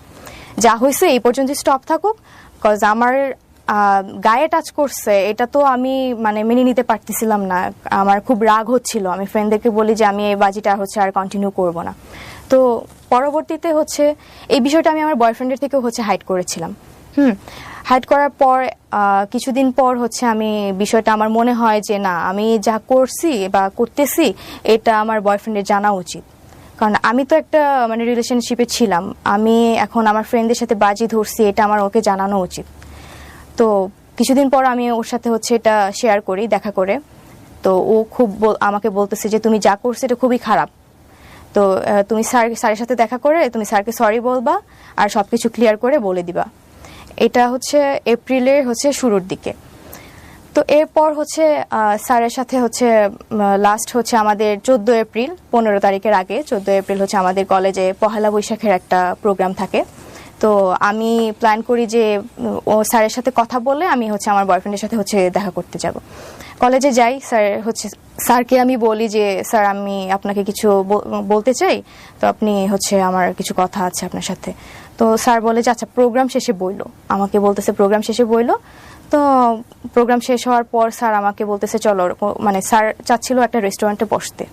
যা হয়েছে এই পর্যন্ত স্টপ থাকুক, কজ আমার গায়ে টাচ করছে এটা তো আমি মানে মেনে নিতে পারতেছিলাম না, আমার খুব রাগ হচ্ছিল। আমি ফ্রেন্ডদেরকে বলি যে আমি এই বাজিটা হচ্ছে আর কন্টিনিউ করব না। তো পরবর্তীতে হচ্ছে এই বিষয়টা আমি আমার বয়ফ্রেন্ডের থেকেও হচ্ছে হাইড করেছিলাম। হাইড করার পর কিছুদিন পর হচ্ছে আমি বিষয়টা আমার মনে হয় যে না, আমি যা করছি বা করতেছি এটা আমার বয়ফ্রেন্ডের জানা উচিত, কারণ আমি তো একটা মানে রিলেশনশিপে ছিলাম, আমি এখন আমার ফ্রেন্ডদের সাথে বাজি ধরছি, এটা আমার ওকে জানানো উচিত। তো কিছুদিন পর আমি ওর সাথে হচ্ছে এটা শেয়ার করি দেখা করে। তো ও খুব আমাকে বলতেছে যে তুমি যা করছো এটা খুবই খারাপ, তো তুমি স্যারের সাথে দেখা করে তুমি স্যারকে সরি বলবা আর সবকিছু ক্লিয়ার করে বলে দিবা। এটা হচ্ছে এপ্রিলের হচ্ছে শুরুর দিকে। তো এরপর হচ্ছে স্যারের সাথে হচ্ছে লাস্ট হচ্ছে আমাদের 14 এপ্রিল, 15 তারিখের আগে 14 এপ্রিল হচ্ছে আমাদের কলেজে পহেলা বৈশাখের একটা প্রোগ্রাম থাকে। তো আমি প্ল্যান করি যে ও স্যারের সাথে কথা বলে আমি হচ্ছে আমার বয়ফ্রেন্ডের সাথে হচ্ছে দেখা করতে যাব। কলেজে যাই, স্যারকে আমি বলি যে স্যার আমি আপনাকে কিছু বলতে চাই, তো আপনি হচ্ছে আমার কিছু কথা আছে আপনার সাথে। তো স্যার বলে যে আচ্ছা প্রোগ্রাম শেষে বইলো, আমাকে বলতেছে প্রোগ্রাম শেষে বইলো। তো প্রোগ্রাম শেষ হওয়ার পর স্যার আমাকে বলতেছে চলো, মানে স্যার চাচ্ছিল একটা রেস্টুরেন্টে বসতে।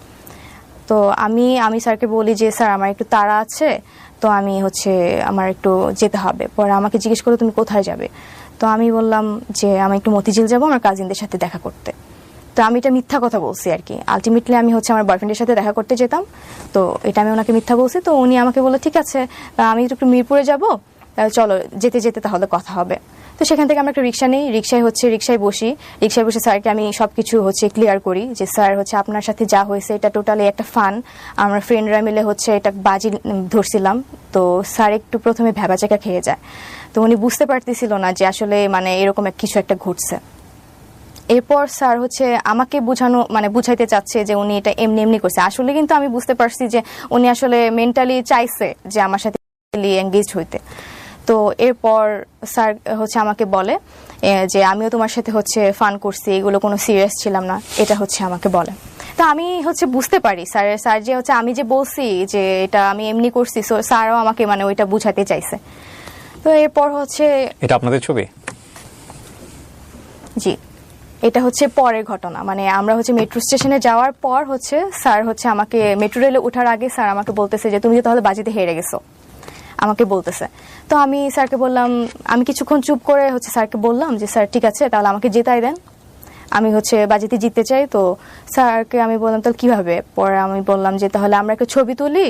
তো আমি স্যারকে বলি যে স্যার আমার একটু তাড়া আছে, তো আমি হচ্ছে আমার একটু যেতে হবে। পরে আমাকে জিজ্ঞেস করলো তুমি কোথায় যাবে, তো আমি বললাম যে আমি একটু মতিঝিল যাবো আমার কাজিনদের সাথে দেখা করতে। তো আমি এটা মিথ্যা কথা বলছি আর কি, আলটিমেটলি আমি হচ্ছে আমার বয়ফ্রেন্ডের সাথে দেখা করতে যেতাম, তো এটা আমি ওনাকে মিথ্যা বলছি। তো উনি আমাকে বললো ঠিক আছে আমি একটু মিরপুরে যাবো, চলো যেতে যেতে তাহলে কথা হবে। তো সেখান থেকে আমরা একটা রিক্সা নেই, রিক্সায় বসে স্যারকে আমি সবকিছু হচ্ছে ক্লিয়ার করি যে স্যার হচ্ছে আপনার সাথে যা হয়েছে এটা টোটালি একটা ফান, আমরা ফ্রেন্ডরা মিলে হচ্ছে এটা বাজি ধরছিলাম। তো স্যার একটু প্রথমে ভ্যাবাচাকা খেয়ে যায়, তো উনি বুঝতে পারতেছিল না যে আসলে মানে এরকম কিছু একটা ঘটছে। এরপর স্যার হচ্ছে আমাকে বুঝাইতে চাচ্ছে যে উনি এটা এমনি এমনি করছে, আসলে কিন্তু আমি বুঝতে পারছি যে উনি আসলে মেন্টালি চাইছে যে আমার সাথে এঙ্গেজ হইতে। তো এরপর স্যার হচ্ছে আমাকে বলে যে আমিও তোমার সাথে হচ্ছে ফান করছি, এগুলো কোনো সিরিয়াস ছিলাম না, এটা হচ্ছে আমাকে বলে। তো আমি হচ্ছে বুঝতে পারি স্যার যে হচ্ছে আমি যে বলছি যে এটা আমি এমনি করছি, স্যারও আমাকে মানে ওইটা বুঝাতে চাইছে। তো এরপর হচ্ছে এটা আপনাদের ছবি? জি, এটা হচ্ছে পরের ঘটনা, মানে আমরা হচ্ছে মেট্রো স্টেশনে যাওয়ার পর হচ্ছে স্যার হচ্ছে আমাকে মেট্রো রেলে ওঠার আগে স্যার আমাকে বলতেছে যে তুমি যে তাহলে বাজিতে হেরে গেছো, আমাকে বলতেছে। তো আমি স্যারকে বললাম, আমি কিছুক্ষণ চুপ করে হচ্ছে স্যারকে বললাম যে স্যার ঠিক আছে তাহলে আমাকে জেতাই দেন, আমি হচ্ছে বাজিতে জিততে চাই। তো স্যারকে আমি বললাম তাহলে কিভাবে, পরে আমি বললাম যে তাহলে আমরা একটা ছবি তুলি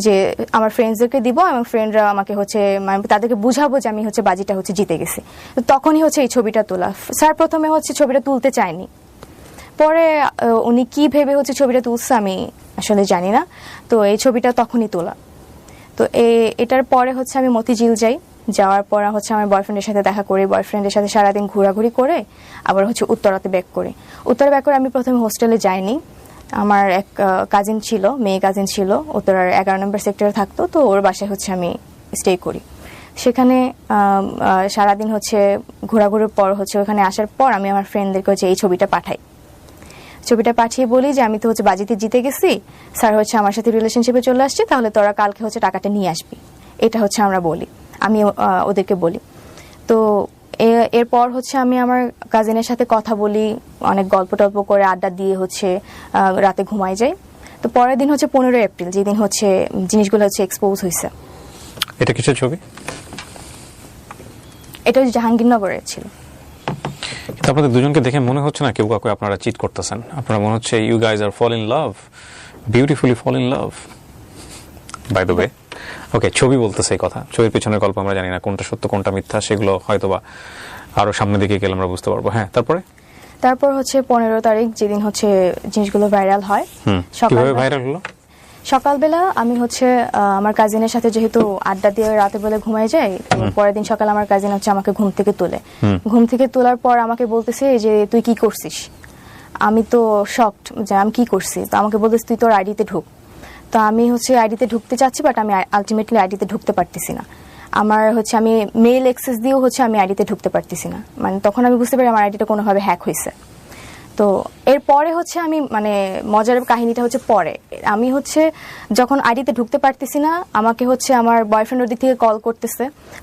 যে আমার ফ্রেন্ডসদেরকে দিব এবং ফ্রেন্ডরা আমাকে হচ্ছে মানে তাদেরকে বুঝাবো যে আমি হচ্ছে বাজিটা হচ্ছে জিতে গেছি। তো তখনই হচ্ছে এই ছবিটা তোলা। স্যার প্রথমে হচ্ছে ছবিটা তুলতে চায়নি, পরে উনি কি ভেবে হচ্ছে ছবিটা তুলছে আমি আসলে জানি না। তো এই ছবিটা তখনই তোলা। তো এটার পরে হচ্ছে আমি মতিঝিল যাই, যাওয়ার পর হচ্ছে আমার বয়ফ্রেন্ডের সাথে দেখা করি, বয়ফ্রেন্ডের সাথে সারাদিন ঘোরাঘুরি করে আবার হচ্ছে উত্তরাতে ব্যাক করি। ব্যাক করে আমি প্রথমে হোস্টেলে যাইনি, আমার এক কাজিন ছিল, মেয়ে কাজিন ছিল, উত্তরার 11 নম্বর সেক্টরে থাকতো, তো ওর বাসায় হচ্ছে আমি স্টে করি। সেখানে সারাদিন হচ্ছে ঘোরাঘুরির পর হচ্ছে ওখানে আসার পর আমি আমার ফ্রেন্ডদেরকে হচ্ছে এই ছবিটা পাঠিয়ে বলি যে আমি তো হচ্ছে বাজিতে জিতে গেছি, স্যার হচ্ছে আমার সাথে রিলেশনশিপে চলে আসছে, তাহলে তোরা কালকে হচ্ছে টাকাটা নিয়ে আসবি, এটা হচ্ছে আমি ওদেরকে বলি। তো এরপর হচ্ছে আমি আমার কাজিনের সাথে কথা বলি, অনেক গল্প টল্প করে আড্ডা দিয়ে হচ্ছে রাতে ঘুমাই যাই। তো পরের দিন হচ্ছে 15 এপ্রিল, যেদিন হচ্ছে জিনিসগুলো হচ্ছে এক্সপোজ হয়েছে। এটা কিসের ছবি? এটা হচ্ছে জাহাঙ্গীরনগরে ছিল। আপনাদের দুজনকে দেখে মনে হচ্ছে না কেউ কাউকে আপনারা চিট করতেছেন, আপনারা মনে হচ্ছে you guys are fall in love, beautifully fall in love by the way. Okay, ছবি বলতেছে এই কথা, ছবির পিছনের গল্প আমরা জানি না কোনটা সত্য কোনটা মিথ্যা, সেগুলো হয়তোবা আরো সামনের দিকে গেলে আমরা বুঝতে পারবো। হ্যাঁ, তারপর হচ্ছে 15 তারিখ যেদিন হচ্ছে জিনিসগুলো ভাইরাল হয়। কিভাবে ভাইরাল হলো? সকালবেলা আমি হচ্ছে আমার কাজিনের সাথে যেহেতু আড্ডা দিয়ে রাতে বেলা ঘুমাই যাই, পরের দিন সকালে আমার কাজিন হচ্ছে আমাকে ঘুম থেকে তোলার পর আমাকে বলতেছে যে তুই কি করছিস। আমি তো শকড যে আমি কি করছি। তো আমাকে বলতেছে তুই তোর আইডিতে ঢুক। তো আমি হচ্ছে আইডিতে ঢুকতে চাচ্ছি, বাট আমি আলটিমেটলি আইডিতে ঢুকতে পারতেছি না। আমার হচ্ছে আমি মেইল অ্যাক্সেস দিয়েও হচ্ছে আমি আইডিতে ঢুকতে পারতেছি না, মানে তখন আমি বুঝতে পারি আমার আইডিটা কোনোভাবে হ্যাক হয়েছে। তো এরপরে হচ্ছে আমি মানে মজার কাহিনীটা হচ্ছে পরে আমি হচ্ছে যখন আইডিতে ঢুকতে পারতেছি না, আমাকে হচ্ছে আমার বয়ফ্রেন্ড ওদিক থেকে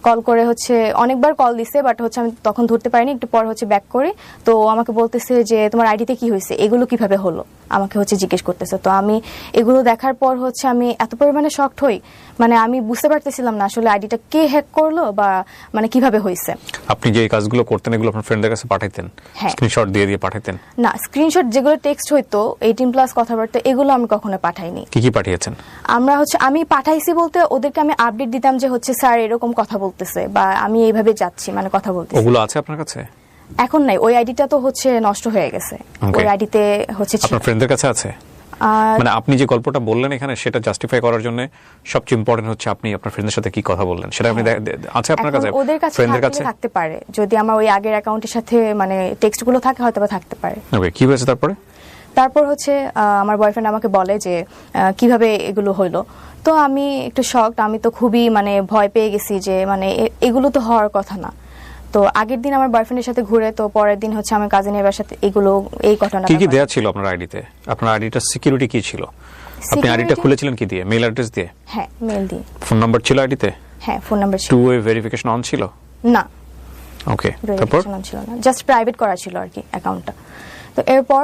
কল করে হচ্ছে অনেকবার কল দিছে, বাট হচ্ছে আমি তখন ধরতে পারিনি। একটু পর হচ্ছে ব্যাক করি, তো আমাকে বলতেছে যে তোমার আইডিতে কি হয়েছে, এগুলো কিভাবে হলো, আমাকে হচ্ছে জিজ্ঞেস করতেছে। তো আমি এগুলো দেখার পর হচ্ছে আমি এত পরিমাণে শকড হই, মানে আমি বুঝতে পারতেছিলাম না আসলে আইডিটা কে হ্যাক করলো বা মানে কিভাবে হয়েছে। আপনি যে কাজগুলো করতেন এগুলো আপনার ফ্রেন্ডদের কাছে পাঠাইতেন? স্ক্রিনশট দিয়ে পাঠাইতেন? না, স্ক্রিনশট যেগুলো টেক্সট হইতো 18+ কথাবার্তা, এগুলো আমি কখনো পাঠাইনি। কি পাঠিয়েছেন? আমি পাঠাইছি বলতে ওদেরকে আমি আপডেট দিতাম যে হচ্ছে স্যার এরকম কথা বলতেছে বা আমি এইভাবে যাচ্ছি, মানে কথা বলতেছি। ওগুলো আছে আপনার কাছে? এখন নাই, ওই আইডিটা তো হচ্ছে নষ্ট হয়ে গেছে। ওই আইডিতে হচ্ছে আপনার ফ্রেন্ডদের কাছে আছে? মানে আপনি যে গল্পটা বললেন এখানে সেটা জাস্টিফাই করার জন্য সবচেয়ে ইম্পর্টেন্ট হচ্ছে আপনি আপনার ফ্রেন্ডের সাথে কি কথা বললেন সেটা আপনি আছে আপনার কাছে? ওদের কাছে থাকতে পারে, যদি আমার ওই আগের অ্যাকাউন্টের সাথে মানে টেক্সটগুলো থাকে হয়তো বা থাকতে পারে। ওকে, কি হয়েছে তারপরে? তারপর হচ্ছে আমার বয়ফ্রেন্ড আমাকে বলে যে কিভাবে এগুলো হলো। তো আমি একটু শকড, আমি তো খুবই মানে ভয় পেয়ে গেছি যে মানে এগুলো তো হওয়ার কথা না। তো আগের দিন আমার বয়ফ্রেন্ডের সাথে ঘুরে, তো পরের দিন হচ্ছে আমার কাজিনের বাসাতে এই ঘটনা। কি কি দেয়া ছিল আপনার আইডিতে? আপনার আইডিটা সিকিউরিটি কি ছিল? আপনি আইডিটা খুলেছিলেন কি দিয়ে? মেইল অ্যাড্রেস দিয়ে? হ্যাঁ, মেইল দিয়ে। ফোন নাম্বার ছিল আইডিতে? হ্যাঁ, ফোন নাম্বার ছিল। টু ওয়ে ভেরিফিকেশন অন ছিল? না, ওকে, তারপর ছিল না, জাস্ট প্রাইভেট করা ছিল আর কি অ্যাকাউন্টটা। তো এরপর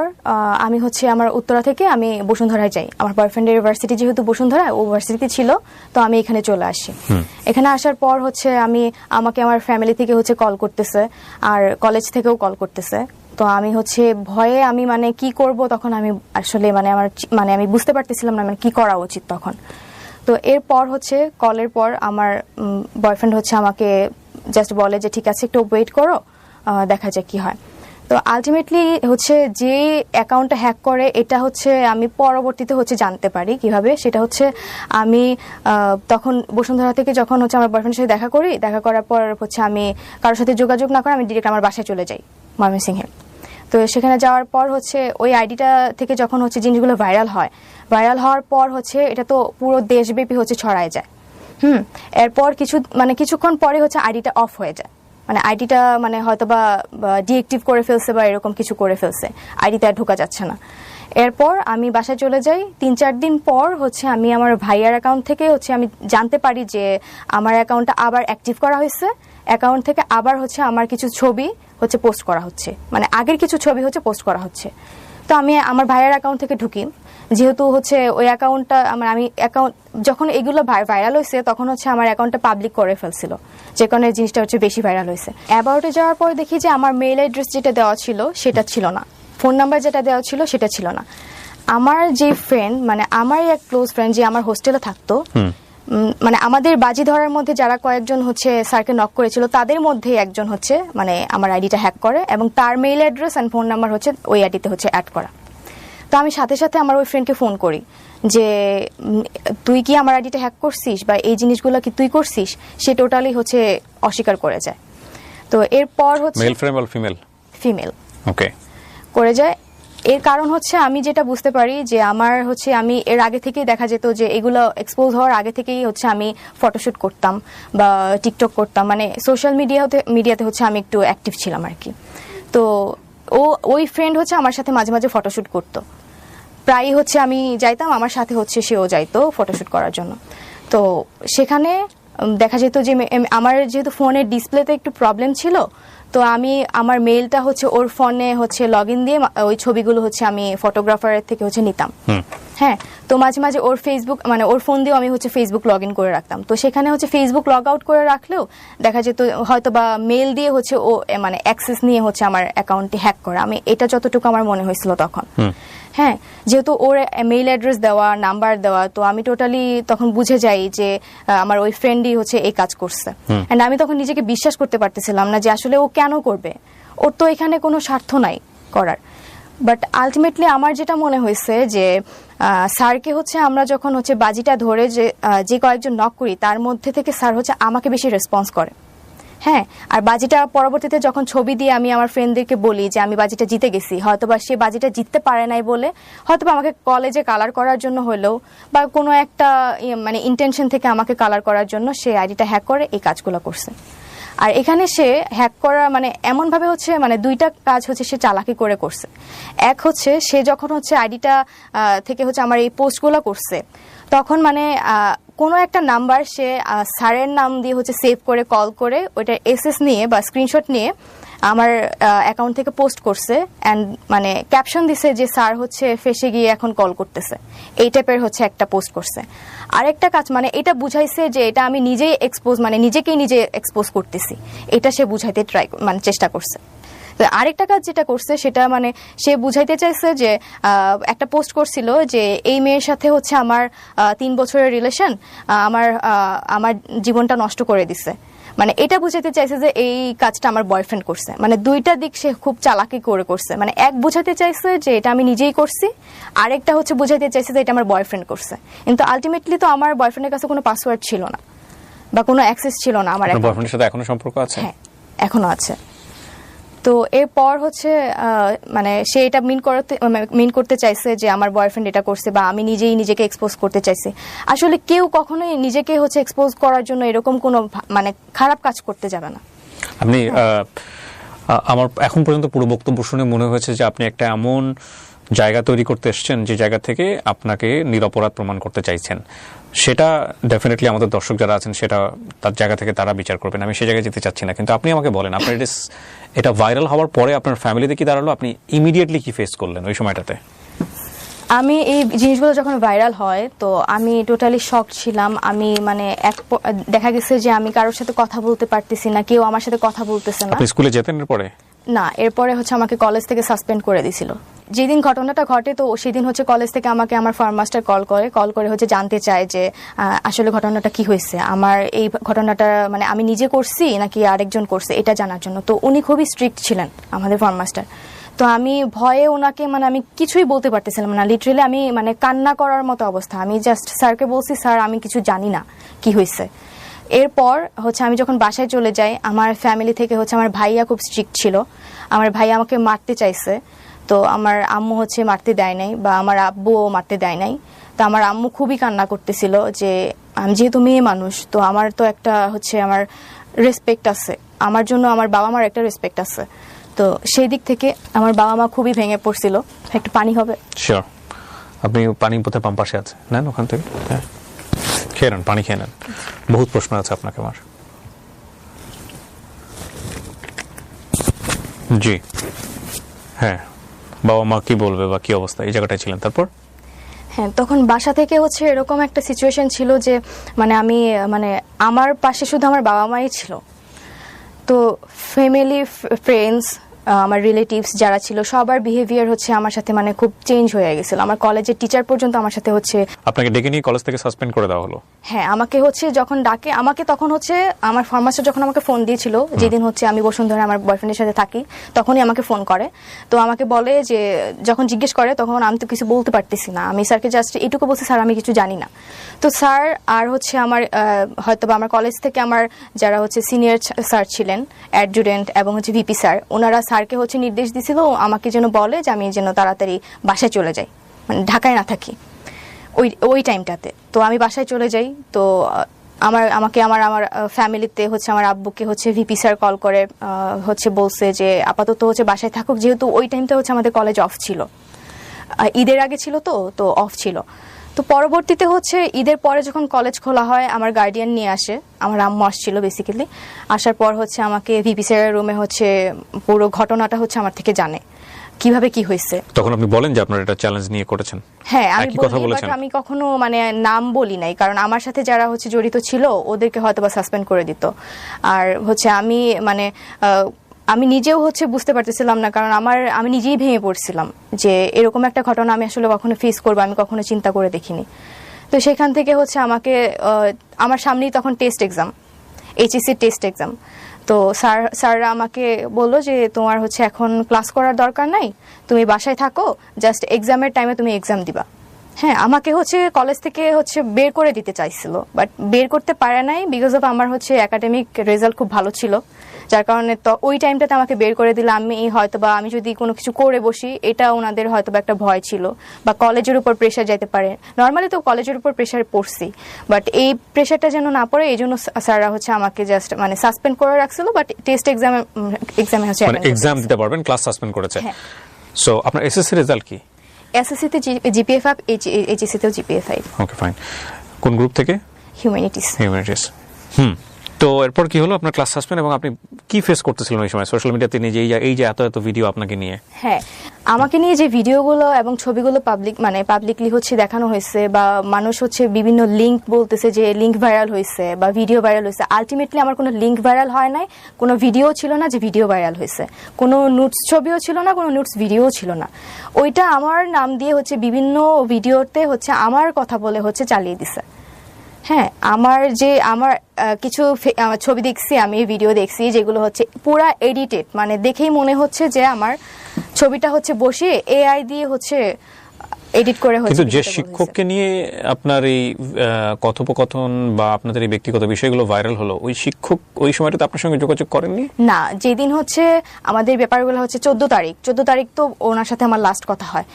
আমি হচ্ছে আমার উত্তরা থেকে আমি বসুন্ধরায় যাই। আমার বয়ফ্রেন্ডের ইউনিভার্সিটি যেহেতু বসুন্ধরা, ও ইউনিভার্সিটিতে ছিল, তো আমি এখানে চলে আসি। এখানে আসার পর হচ্ছে আমাকে আমার ফ্যামিলি থেকে হচ্ছে কল করতেছে, আর কলেজ থেকেও কল করতেছে। তো আমি হচ্ছে ভয়ে আমি মানে কি করব তখন আমি আসলে মানে আমি বুঝতে পারতেছিলাম না মানে কি করা উচিত তখন। তো এরপর হচ্ছে কলের পর আমার বয়ফ্রেন্ড হচ্ছে আমাকে জাস্ট বলে যে ঠিক আছে, একটু ওয়েট করো, দেখা যাক কি হয়। তো আলটিমেটলি হচ্ছে যে অ্যাকাউন্টটা হ্যাক করে, এটা হচ্ছে আমি পরবর্তীতে হচ্ছে জানতে পারি কিভাবে। সেটা হচ্ছে আমি তখন বসুন্ধরা থেকে যখন হচ্ছে আমার বয়ফ্রেন্ডের সাথে দেখা করার পর হচ্ছে আমি কারোর সাথে যোগাযোগ না করে আমি ডিরেক্ট আমার বাসায় চলে যাই ময়মনসিংহে। তো সেখানে যাওয়ার পর হচ্ছে ওই আইডিটা থেকে যখন হচ্ছে জিনিসগুলো ভাইরাল হওয়ার পর হচ্ছে এটা তো পুরো দেশব্যাপী হচ্ছে ছড়ায় যায়। এরপর কিছুক্ষণ পরে হচ্ছে আইডিটা অফ হয়ে যায়, মানে আইডিটা মানে হয়তো বা ডিএক্টিভ করে ফেলছে বা এরকম কিছু করে ফেলছে, আইডিতে আর ঢোকা যাচ্ছে না। এরপর আমি বাসায় চলে যাই। 3-4 দিন পর হচ্ছে আমি আমার ভাইয়ার অ্যাকাউন্ট থেকে হচ্ছে আমি জানতে পারি যে আমার অ্যাকাউন্টটা আবার অ্যাক্টিভ করা হয়েছে। অ্যাকাউন্ট থেকে আবার হচ্ছে আমার কিছু ছবি হচ্ছে পোস্ট করা হচ্ছে, মানে আগের কিছু ছবি হচ্ছে পোস্ট করা হচ্ছে। তো আমি আমার ভাইয়ার অ্যাকাউন্ট থেকে ঢুকি, যেহেতু হচ্ছে ওই অ্যাকাউন্টটা আমি অ্যাকাউন্ট যখন এগুলো ভাইরাল হয়েছে তখন হচ্ছে আমার অ্যাকাউন্টটা পাবলিক করে ফেলছিল, যে কারণে জিনিসটা হচ্ছে বেশি ভাইরাল হয়েছে। অ্যাবাউটে যাওয়ার পর দেখি যে আমার মেইল অ্যাড্রেস যেটা দেওয়া ছিল সেটা ছিল না, ফোন নাম্বার যেটা দেওয়া ছিল সেটা ছিল না। আমার যে ফ্রেন্ড, মানে আমার এক ক্লোজ ফ্রেন্ড যে আমার হোস্টেলে থাকতো, মানে আমাদের বাজি ধরার মধ্যে যারা কয়েকজন হচ্ছে স্যারকে নক করেছিল তাদের মধ্যে একজন হচ্ছে মানে আমার আইডিটা হ্যাক করে, এবং তার mail address and phone number হচ্ছে ওই আইডিতে হচ্ছে অ্যাড করা। তো আমি সাথে সাথে আমার ওই ফ্রেন্ডকে ফোন করি যে তুই কি আমার আইডিটা হ্যাক করছিস বা এই জিনিসগুলো কি তুই করছিস? সে টোটালি হচ্ছে অস্বীকার করে যায়। তো এরপর হচ্ছে মেল ফ্রেম আর ফিমেল ওকে করে যায়। এর কারণ হচ্ছে আমি যেটা বুঝতে পারি যে আমার হচ্ছে আমি এর আগে থেকেই দেখা যেত যে এগুলো এক্সপোজ হওয়ার আগে থেকেই হচ্ছে আমি ফটোশুট করতাম বা টিকটক করতাম, মানে সোশ্যাল মিডিয়াতে হচ্ছে আমি একটু অ্যাক্টিভ ছিলাম আর কি। তো ওই ফ্রেন্ড হচ্ছে আমার সাথে মাঝে মাঝে ফটোশুট করতো, প্রায়ই হচ্ছে আমি যাইতাম, আমার সাথে হচ্ছে সেও যাইতো ফটোশুট করার জন্য। তো সেখানে দেখা যেত যে আমার যেহেতু ফোনের ডিসপ্লেতে একটু প্রবলেম ছিল, তো আমি আমার মেইলটা হচ্ছে ওর ফোনে হচ্ছে লগ ইন দিয়ে ওই ছবিগুলো হচ্ছে আমি ফটোগ্রাফারের থেকে হচ্ছে নিতাম। হ্যাঁ, তো মাঝে মাঝে ওর ফেসবুক মানে ওর ফোন দিয়েও আমি হচ্ছে ফেসবুক লগ ইন করে রাখতাম। তো সেখানে হচ্ছে ফেসবুক লগ আউট করে রাখলেও দেখা যেত হয়তো বা মেইল দিয়ে হচ্ছে ও মানে অ্যাক্সেস নিয়ে হচ্ছে আমার অ্যাকাউন্টটি হ্যাক করা, আমি এটা যতটুকু আমার মনে হয়েছিল তখন। হ্যাঁ, যেহেতু ওর মেইল অ্যাড্রেস দেওয়া, নাম্বার দেওয়া, তো আমি টোটালি তখন বুঝে যাই যে আমার ওই ফ্রেন্ডই হচ্ছে এই কাজ করছে। এন্ড আমি তখন নিজেকে বিশ্বাস করতে পারতেছিলাম না যে আসলে ও কেন করবে, ওর তো এখানে কোনো স্বার্থ নাই করার। বাট আলটিমেটলি আমার যেটা মনে হয়েছে যে স্যারকে হচ্ছে আমরা যখন হচ্ছে বাজিটা ধরে যে কয়েকজন নক করি তার মধ্যে থেকে স্যার হচ্ছে আমাকে বেশি রেসপন্স করে। হ্যাঁ, আর বাজিটা পরবর্তীতে যখন ছবি দিয়ে আমি আমার ফ্রেন্ডদেরকে বলি যে আমি বাজিটা জিতে গেছি, হয়তোবা সে বাজিটা জিততে পারে নাই বলে হয়তোবা আমাকে কলেজে কালার করার জন্য হলেও বা কোনো একটা মানে ইন্টেনশন থেকে আমাকে কালার করার জন্য সে আইডিটা হ্যাক করে এই কাজগুলো করছে। আর এখানে সে হ্যাক করা মানে এমন ভাবে হচ্ছে মানে দুইটা কাজ হচ্ছে সে চালাকি করে করছে। এক হচ্ছে সে যখন হচ্ছে আইডিটা থেকে হচ্ছে আমার এই পোস্টগুলো করছে তখন মানে কোনো একটা নাম্বার সে স্যারের নাম দিয়ে হচ্ছে সেভ করে কল করে ওইটার এসএস নিয়ে বা স্ক্রিনশট নিয়ে আমার অ্যাকাউন্ট থেকে পোস্ট করছে অ্যান্ড মানে ক্যাপশন দিছে যে স্যার হচ্ছে ফেসে গিয়ে এখন কল করতেছে, এই টাইপের হচ্ছে একটা পোস্ট করছে। আরেকটা কাজ মানে এটা বুঝাইছে যে এটা আমি নিজেই এক্সপোজ মানে নিজেকেই নিজে এক্সপোজ করতেছি, এটা সে বুঝাইতে মানে চেষ্টা করছে। আরেকটা কাজ যেটা করছে সেটা মানে সে বুঝাইতে চাইছে যে একটা পোস্ট করছিল যে এই মেয়ের সাথে হচ্ছে আমার 3 বছরের রিলেশন, আমার জীবনটা নষ্ট করে দিছে, মানে এটা বুঝাইতে চাইছে যে এই কাজটা আমার বয়ফ্রেন্ড করছে। মানে দুইটা দিক সে খুব চালাকি করে করছে, মানে এক বুঝাইতে চাইছে যে এটা আমি নিজেই করছি, আরেকটা হচ্ছে বুঝাইতে চাইছে যে এটা আমার বয়ফ্রেন্ড করছে। কিন্তু আলটিমেটলি তো আমার বয়ফ্রেন্ডের কাছে কোনো পাসওয়ার্ড ছিল না বা কোনো অ্যাক্সেস ছিল না আমার। বয়ফ্রেন্ডের সাথে এখনো সম্পর্ক আছে? হ্যাঁ, এখনো আছে। তো এরপর হচ্ছে মানে সে এটা মিন করতে চাইছে যে আমার বয়ফ্রেন্ড এটা করছে বা আমি নিজেই নিজেকে এক্সপোজ করতে চাইছি। আসলে কেউ কখনোই নিজেকে হচ্ছে এক্সপোজ করার জন্য এরকম কোনো মানে খারাপ কাজ করতে যাবে না। আপনি আমার এখন পর্যন্ত পুরো বক্তব্য শুনে মনে হয়েছে যে আপনি একটা এমন জায়গা তৈরি করতে এসেছেন যে জায়গা থেকে আপনাকে নিরপরাধ প্রমাণ করতে চাইছেন। সেটা ডেফিনেটলি আমাদের দর্শক যারা আছেন সেটা তার জায়গা থেকে তারা বিচার করবেন, আমি সে জায়গায় যেতে চাচ্ছি না। কিন্তু আপনি আমাকে বলেন, আপনার এটা ভাইরাল হওয়ার পরে আপনার ফ্যামিলিতে কি দাঁড়ালো, আপনি ইমিডিয়েটলি কি ফেস করলেন ওই সময়টাতে? আমি এই জিনিসগুলো যখন ভাইরাল হয় তো আমি টোটালি শক ছিলাম। আমি মানে দেখা গেছে যে আমি কারোর সাথে কথা বলতে পারতেছি না, কেউ আমার সাথে কথা বলতেছে না। আপনি স্কুলে যেতেন এরপরে? না, এরপরে হচ্ছে আমাকে কলেজ থেকে সাসপেন্ড করে দিয়েছিল। যেদিন ঘটনাটা ঘটে তো সেদিন হচ্ছে কলেজ থেকে আমাকে আমার ফার্ম মাস্টার কল করে হচ্ছে জানতে চায় যে আসলে ঘটনাটা কি হয়েছে, আমার এই ঘটনাটা মানে আমি নিজে করছি নাকি আরেকজন করছে এটা জানার জন্য। তো উনি খুবই স্ট্রিক্ট ছিলেন আমাদের ফার্ম মাস্টার। তো আমি ভয়ে ওনাকে মানে আমি কিছুই বলতে পারতেছিলাম না, লিটারেলি আমি মানে কান্না করার মতো অবস্থা। আমি জাস্ট স্যারকে বলছি, স্যার আমি কিছু জানি না কি হয়েছে। এরপর হচ্ছে আমি যখন বাসায় চলে যাই, আমার ফ্যামিলি থেকে হচ্ছে আমার ভাইয়া খুব স্ট্রিক্ট ছিল, আমার ভাইয়া আমাকে মারতে চাইছে। তো আমার আম্মু হচ্ছে মারতে দেয় নাই বা আমার আব্বুও মারতে দেয় নাই। তো আমার আম্মু খুবই কান্না করতেছিল যে আমি যেহেতু মেয়ে মানুষ তো আমার তো একটা হচ্ছে আমার রেসপেক্ট আছে, আমার জন্য আমার বাবা মার একটা রেসপেক্ট আছে। তো সেই দিক থেকে আমার বাবা মা খুবই ভেঙে পড়ছিল। একটু পানি হবে? শিওর। আপনি পানি বোধহয় পাম্প পাশে আছে, নেন ওখান থেকে, হ্যাঁ খেয়ে নেন, পানি খেয়ে নেন। বহুত প্রশ্ন আছে আপনাকে আমার। জি হ্যাঁ, বাবা মা কি বলবে বা কি অবস্থা, এই জায়গাটায় ছিলেন। তারপর হ্যাঁ, তখন বাসা থেকে হচ্ছে এরকম একটা সিচুয়েশন ছিল যে মানে আমি মানে আমার পাশে শুধু আমার বাবা মাই ছিল। তো ফ্যামিলি, ফ্রেন্ডস, আমার রিলেটিভস যারা ছিল সবার বিহেভিয়ার হচ্ছে আমার সাথে মানে খুব চেঞ্জ হয়ে গেছিল। আমার কলেজের টিচার পর্যন্ত আমার সাথে হচ্ছে। আপনাকে ডেকে নিয়ে কলেজ থেকে সাসপেন্ড করে দেওয়া হলো? হ্যাঁ, আমাকে হচ্ছে যখন ডাকে, আমাকে তখন হচ্ছে আমার ফার্মাসিস্ট যখন আমাকে ফোন দিয়েছিল, যেদিন হচ্ছে আমি বসুন্ধরা আমার বয়ফ্রেন্ডের সাথে থাকি, তখনই আমাকে ফোন করে। তো আমাকে বলে যে যখন জিজ্ঞেস করে তখন আমি তো কিছু বলতে পারতেছি না, আমি স্যারকে জাস্ট এটুকু বলছি, স্যার আমি কিছু জানি না। তো স্যার আর হচ্ছে আমার হয়তো বা আমার কলেজ থেকে আমার যারা হচ্ছে সিনিয়র স্যার ছিলেন, অ্যাডজুটেন্ট এবং হচ্ছে ভিপি স্যার, ওনারা স্যারকে হচ্ছে নির্দেশ দিছিল আমাকে যেন বলে যে আমি যেন তাড়াতাড়ি বাসায় চলে যাই, মানে ঢাকায় না থাকি ওই টাইমটাতে। তো আমি বাসায় চলে যাই। তো আমাকে আমার ফ্যামিলিতে হচ্ছে আমার আব্বুকে হচ্ছে ভিপি স্যার কল করে হচ্ছে বলছে যে আপাতত হচ্ছে বাসায় থাকুক, যেহেতু ওই টাইমটা হচ্ছে আমাদের কলেজ অফ ছিল, ঈদের আগে ছিল তো অফ ছিল। তো পরবর্তীতে হচ্ছে ঈদের পরে যখন কলেজ খোলা হয় আমার গার্ডিয়ান নিয়ে আসে, আমার আম্মু আসছিল বেসিক্যালি। আসার পর হচ্ছে আমাকে ভিপি স্যারের রুমে হচ্ছে পুরো ঘটনাটা হচ্ছে আমার থেকে জানে কিভাবে কি হয়েছে। তখন আপনি বলেন যে আপনারা এটা চ্যালেঞ্জ নিয়ে করেছেন? হ্যাঁ, আমি বলি, বাট আমি কখনো মানে নাম বলি নাই, কারণ আমার সাথে যারা হচ্ছে জড়িত ছিল ওদেরকে হয়তো বা সাসপেন্ড করে দিত। আর হচ্ছে আমি মানে আমি নিজেও হচ্ছে বুঝতে পারতেছিলাম না, কারণ আমি নিজেই ভেঙে পড়ছিলাম যে এরকম একটা ঘটনা আমি আসলে কখনো ফেস করবো, আমি কখনো চিন্তা করে দেখিনি। তো সেখান থেকে হচ্ছে আমাকে আমার সামনেই তখন test exam, HSC test exam. তো স্যাররা আমাকে বললো যে তোমার হচ্ছে এখন ক্লাস করার দরকার নাই, তুমি বাসায় থাকো, জাস্ট এক্সামের টাইমে তুমি এক্সাম দিবা। হ্যাঁ, আমাকে হচ্ছে কলেজ থেকে হচ্ছে বের করে দিতে চাইছিল, বাট বের করতে পারে নাই বিকজ অফ আমার হচ্ছে একাডেমিক রেজাল্ট খুব ভালো ছিল, যার কারণে তো ওই টাইমটাতে আমাকে বের করে দিলে আমি হয়তো বা আমি যদি কোনো কিছু করে বসি এটা ওনাদের হয়তো বা একটা ভয় ছিল, বা কলেজের উপর প্রেশার যেতে পারে। নর্মালি তো কলেজের উপর প্রেশার পড়ছি, বাট এই প্রেশারটা যেন না পড়ে এই জন্য স্যাররা হচ্ছে আমাকে জাস্ট মানে সাসপেন্ড করে রাখছিল, বাট টেস্ট এক্সামে হচ্ছে মানে এক্সাম দিতে পারবেন, ক্লাস সাসপেন্ড করেছে। হ্যাঁ। সো আপনার এসএসসি রেজাল্ট কি? এসএসসি তে জিপিএ 5, এইচএসসি তেও জিপিএ 5। Okay fine. কোন গ্রুপ থেকে? হিউম্যানিটিস। তো এরপর কি হলো? আপনার ক্লাস সাসপেন্ড, এবং আপনি কি ফেস করতেছিলেন ওই সময় সোশ্যাল মিডিয়াতে নিজে এই যে এত ভিডিও আপনাকে নিয়ে? হ্যাঁ, আমাকে নিয়ে যে ভিডিওগুলো এবং ছবিগুলো পাবলিকলি হচ্ছে দেখানো হয়েছে, বা মানুষ হচ্ছে বিভিন্ন লিঙ্ক বলতেছে যে লিঙ্ক ভাইরাল হয়েছে বা ভিডিও ভাইরাল হয়েছে। আলটিমেটলি আমার কোনো লিঙ্ক ভাইরাল হয় নাই, কোনো ভিডিও ছিল না যে ভিডিও ভাইরাল হয়েছে, কোনো নোটস ছবিও ছিল না, কোনো নোটস ভিডিওও ছিল না। ওইটা আমার নাম দিয়ে হচ্ছে বিভিন্ন ভিডিওতে হচ্ছে আমার কথা বলে হচ্ছে চালিয়ে দিছে। হ্যাঁ, আমার কিছু ছবি দেখছি, আমি ভিডিও দেখছি যেগুলো হচ্ছে পুরা এডিটেড, মানে দেখেই মনে হচ্ছে যে আমার ছবিটা হচ্ছে বসিয়ে এআই দিয়ে হচ্ছে এডিট করে হচ্ছে কিন্তু যে ভিডিওটা শিক্ষককে নিয়ে আপনার এই কথোপকথন বা আপনাদের এই ব্যক্তিগত বিষয়গুলো ভাইরাল হলো, ওই শিক্ষক ওই সময়টাতে আপনার সঙ্গে যোগাযোগ করেননি? না, যেদিন হচ্ছে আমাদের ব্যাপারগুলো হচ্ছে 14 তারিখ তো ওনার সাথে আমার লাস্ট কথা হয়।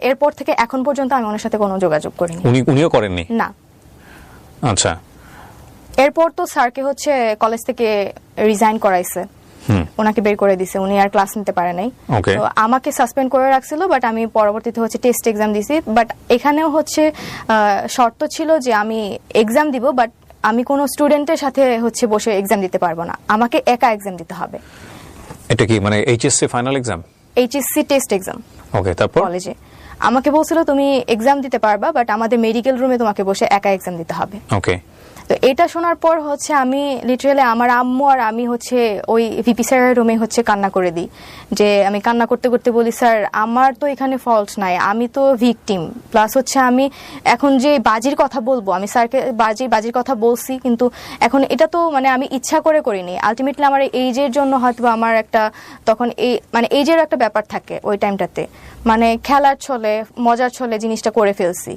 এরপর থেকে এখন পর্যন্ত আমি ওনার সাথে কোনো যোগাযোগ করিনি। উনিও করেননি? না। আচ্ছা। এরপর তো স্যারকে হচ্ছে কলেজ থেকে রিজাইন করাইছে, ওনাকে বের করে দিছে, উনি আর ক্লাস নিতে পারে নাই। তো আমাকে সাসপেন্ড করে রাখছিল, বাট আমি পরবর্তীতে হচ্ছে টেস্ট এক্সাম দিছি। বাট এখানেও হচ্ছে শর্ত ছিল যে আমি এক্সাম দিব, বাট আমি কোনো স্টুডেন্টের সাথে হচ্ছে বসে এক্সাম দিতে পারবো না, আমাকে একা এক্সাম দিতে হবে। এটা কি মানে HSC final exam? HSC test exam. Okay, তারপর কলেজে আমাকে বলছিল তুমি এক্সাম দিতে পারবা, বাট আমাদের মেডিকেল রুমে তোমাকে বসে একা এক্সাম দিতে হবে। ওকে। তো এটা শোনার পর হচ্ছে আমি লিটারালি আমার আম্মু আর আমি হচ্ছে ওই ভিপি স্যারের রুমে হচ্ছে কান্না করে দিই, যে আমি কান্না করতে করতে বলি, স্যার আমার তো এখানে ফল্ট নাই, আমি তো ভিকটিম, প্লাস হচ্ছে আমি এখন যে বাজির কথা বলবো, আমি স্যারকে বাজির কথা বলছি, কিন্তু এখন এটা তো মানে আমি ইচ্ছা করে করিনি, আলটিমেটলি আমার এইজের জন্য হয়তো আমার একটা তখন এই মানে এইজের একটা ব্যাপার থাকে ওই টাইমটাতে, মানে খেলার ছলে মজার ছলে জিনিসটা করে ফেলছি।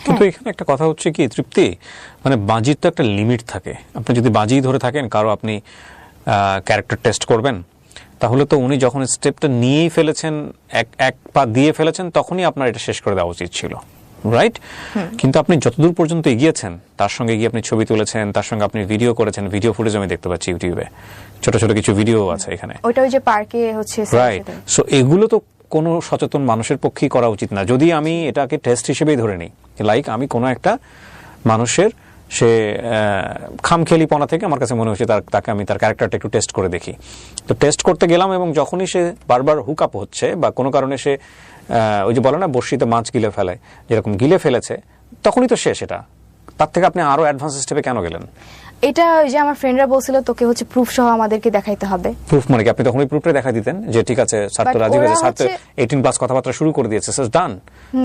কিন্তু এখানে একটা কথা হচ্ছে কি তৃপ্তি, মানে বাজির তো একটা লিমিট থাকে। আপনি যদি বাজি ধরে থাকেন কারো আপনি ক্যারেক্টার টেস্ট করবেন, তাহলে তো উনি যখন স্টেপটা নিয়েই ফেলেছেন, এক পা দিয়ে ফেলেছেন, তখনই আপনার এটা শেষ করে দেওয়া উচিত ছিল, রাইট? কিন্তু আপনি যতদূর পর্যন্ত এগিয়েছেন, তার সঙ্গে গিয়ে আপনি ছবি তুলেছেন, তার সঙ্গে আপনি ভিডিও করেছেন, ভিডিও ফুটেজ আমি দেখতে পাচ্ছি ইউটিউবে, ছোট ছোট কিছু ভিডিও আছে এখানে, ওইটা ওই যে পার্কে হচ্ছে, রাইট? সো এগুলো তো কোনো সচেতন মানুষের পক্ষেই করা উচিত না। যদি আমি এটাকে টেস্ট হিসেবেই ধরে নিই, লাইক আমি কোনো একটা মানুষের সে খামখেয়ালিপনা থেকে আমার কাছে মনে হচ্ছে তাকে আমি তার ক্যারেক্টারটা একটু টেস্ট করে দেখি, তো টেস্ট করতে গেলাম, এবং যখনই সে বারবার হুক আপ হচ্ছে বা কোনো কারণে সে ওই যে বলে না বড়শিতে মাছ গিলে ফেলে, যেরকম গিলে ফেলেছে, তখনই তো শেষ। এটা তার থেকে আপনি আরো অ্যাডভান্স স্টেপে কেন গেলেন? এটা যে আমার ফ্রেন্ডরা বলছিল তোকে হচ্ছে প্রুফ সহ আমাদেরকে দেখাইতে হবে। প্রুফ মানে কি? আপনি তখন ওই প্রুফটা দেখা দিতেন যে ঠিক আছে স্যার তো রাজি হয়েছে, স্যার তো 18+ কথাবার্তা শুরু করে দিয়েছে, স্যার ডান।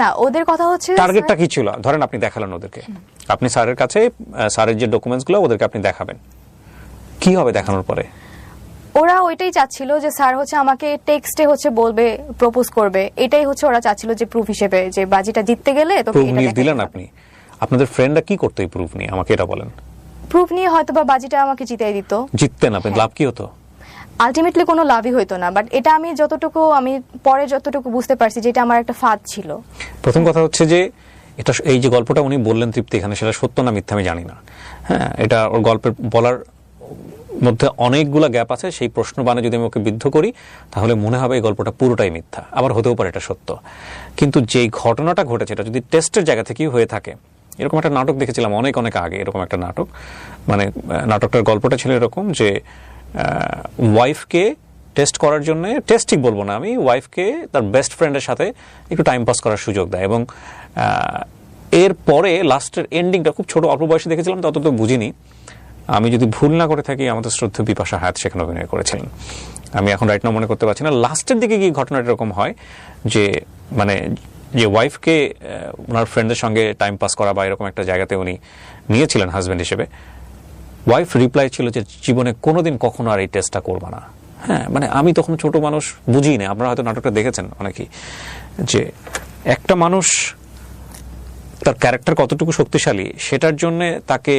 না, ওদের কথা হচ্ছে টার্গেটটা কি ছিল? ধরেন আপনি দেখালেন ওদেরকে, আপনি স্যারের কাছে স্যারের যে ডকুমেন্টসগুলো ওদেরকে আপনি দেখাবেন, কি হবে দেখানোর পরে? ওরা ওইটাই চাচ্ছিল যে স্যার হচ্ছে আমাকে টেক্সটে হচ্ছে বলবে, প্রপোজ করবে, এটাই হচ্ছে ওরা চাচ্ছিল যে প্রুফ হিসেবে, যে বাজিটা জিততে গেলে তোকে প্রুফ এটা নিয়ে দেখাইতে দিলেন হবে। আপনি? আপনাদের ফ্রেন্ডরা কি করতো এই প্রুফ নিয়ে, আমাকে এটা বলেন। প্রুফ নিয়ে হয়তো বা বাজিটা আমাকে জিতাই দিত। জিততেন আপনি, লাভ কি হতো? আলটিমেটলি কোনো লাভই হইতো না, বাট এটা আমি পরে যতটুকু বুঝতে পারছি যে এটা আমার একটা ফাঁদ ছিল। প্রথম কথা হচ্ছে যে এটা, এই যে গল্পটা উনি বললেন তৃপ্তি এখানে, সেটা সত্য না মিথ্যা আমি জানি না। হ্যাঁ, এটা ওর গল্পের বলার মধ্যে অনেকগুলো গ্যাপ আছে। সেই প্রশ্ন বানে যদি আমি ওকে বিদ্ধ করি, তাহলে মনে হবে এই গল্পটা পুরোটাই মিথ্যা, আবার হতেও পারে এটা সত্য। কিন্তু যেই ঘটনাটা ঘটেছে, এটা যদি টেস্টের জায়গা থেকেই হয়ে থাকে, এরকম একটা নাটক দেখেছিলাম অনেক অনেক আগে, এরকম একটা নাটক, মানে নাটকটার গল্পটা ছিল এরকম যে ওয়াইফকে টেস্ট করার জন্য, টেস্ট ঠিক বলবো না আমি, ওয়াইফকে তার বেস্ট ফ্রেন্ডের সাথে একটু টাইম পাস করার সুযোগ দেয়, এবং এর পরে লাস্টের এন্ডিংটা খুব ছোট অল্প বয়সে দেখেছিলাম, তত তো বুঝিনি। আমি যদি ভুল না করে থাকি, আমাদের শ্রদ্ধেয় বিপাশা হায়াত সেখানে অভিনয় করেছিলেন, আমি এখন রাইট নাও মনে করতে পারছি না। লাস্টের দিকে গিয়ে ঘটনাটা এরকম হয় যে মানে যে ওয়াইফকে ওনার ফ্রেন্ডের সঙ্গে টাইম পাস করা বা এরকম একটা জায়গাতে উনি নিয়েছিলেন হাজব্যান্ড হিসেবে, ওয়াইফ রিপ্লাই ছিল যে জীবনে কোনোদিন কখনো আর এই টেস্টটা করবা না। হ্যাঁ, মানে আমি তখন ছোট মানুষ, বুঝি না, আপনারা হয়তো নাটকটা দেখেছেন অনেকেই, যে একটা মানুষ তার ক্যারেক্টার কতটুকু শক্তিশালী সেটার জন্য তাকে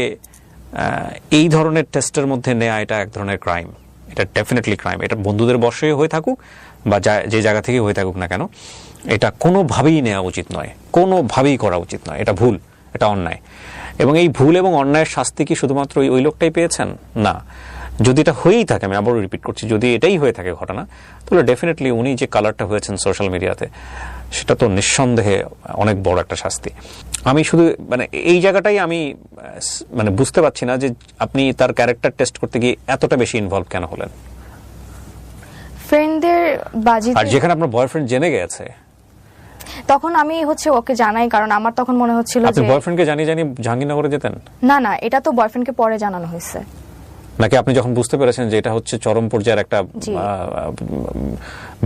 এই ধরনের টেস্টের মধ্যে নেওয়া, এটা এক ধরনের ক্রাইম, এটা ডেফিনেটলি ক্রাইম। এটা বন্ধুদের বর্ষে হয়ে থাকুক বা যে জায়গা থেকে হয়ে থাকুক না কেন, এটা কোনোভাবেই নেওয়া উচিত নয়, কোনোভাবেই করা উচিত নয়, এটা ভুল, এটা অন্যায়। এবং এই ভুল এবং অন্যায়ের শাস্তি কি শুধুমাত্র ওই লোকটাই পেয়েছেন? না, যদি এটা হয়েই থাকে, আমি আবারও রিপিট করছি, যদি এটাই হয়ে থাকে ঘটনা, তাহলে ডেফিনেটলি উনি যে কালারটা হয়েছেন সোশ্যাল মিডিয়াতে, সেটা তো নিঃসন্দেহে অনেক বড় একটা শাস্তি। আমি শুধু মানে এই জায়গাটাই আমি মানে বুঝতে পারছি না যে আপনি তার ক্যারেক্টার টেস্ট করতে গিয়ে এতটা বেশি ইনভলভ কেন হলেন। ফ্রেন্ডদের বাজিতে, আর যেখানে আপনার বয়ফ্রেন্ড জেনে গেছে, তখন আমি হচ্ছে ওকে জানাই, কারণ আমার তখন মনে হচ্ছিল আপনি যে বয়ফ্রেন্ডকে জানিয়ে জাহাঙ্গীরনগরে যেতেন? না, এটা তো বয়ফ্রেন্ডকে পরে জানানো হয়েছে। নাকি আপনি যখন বুঝতে পেরেছেন যে এটা হচ্ছে চরম পর্যায়ের একটা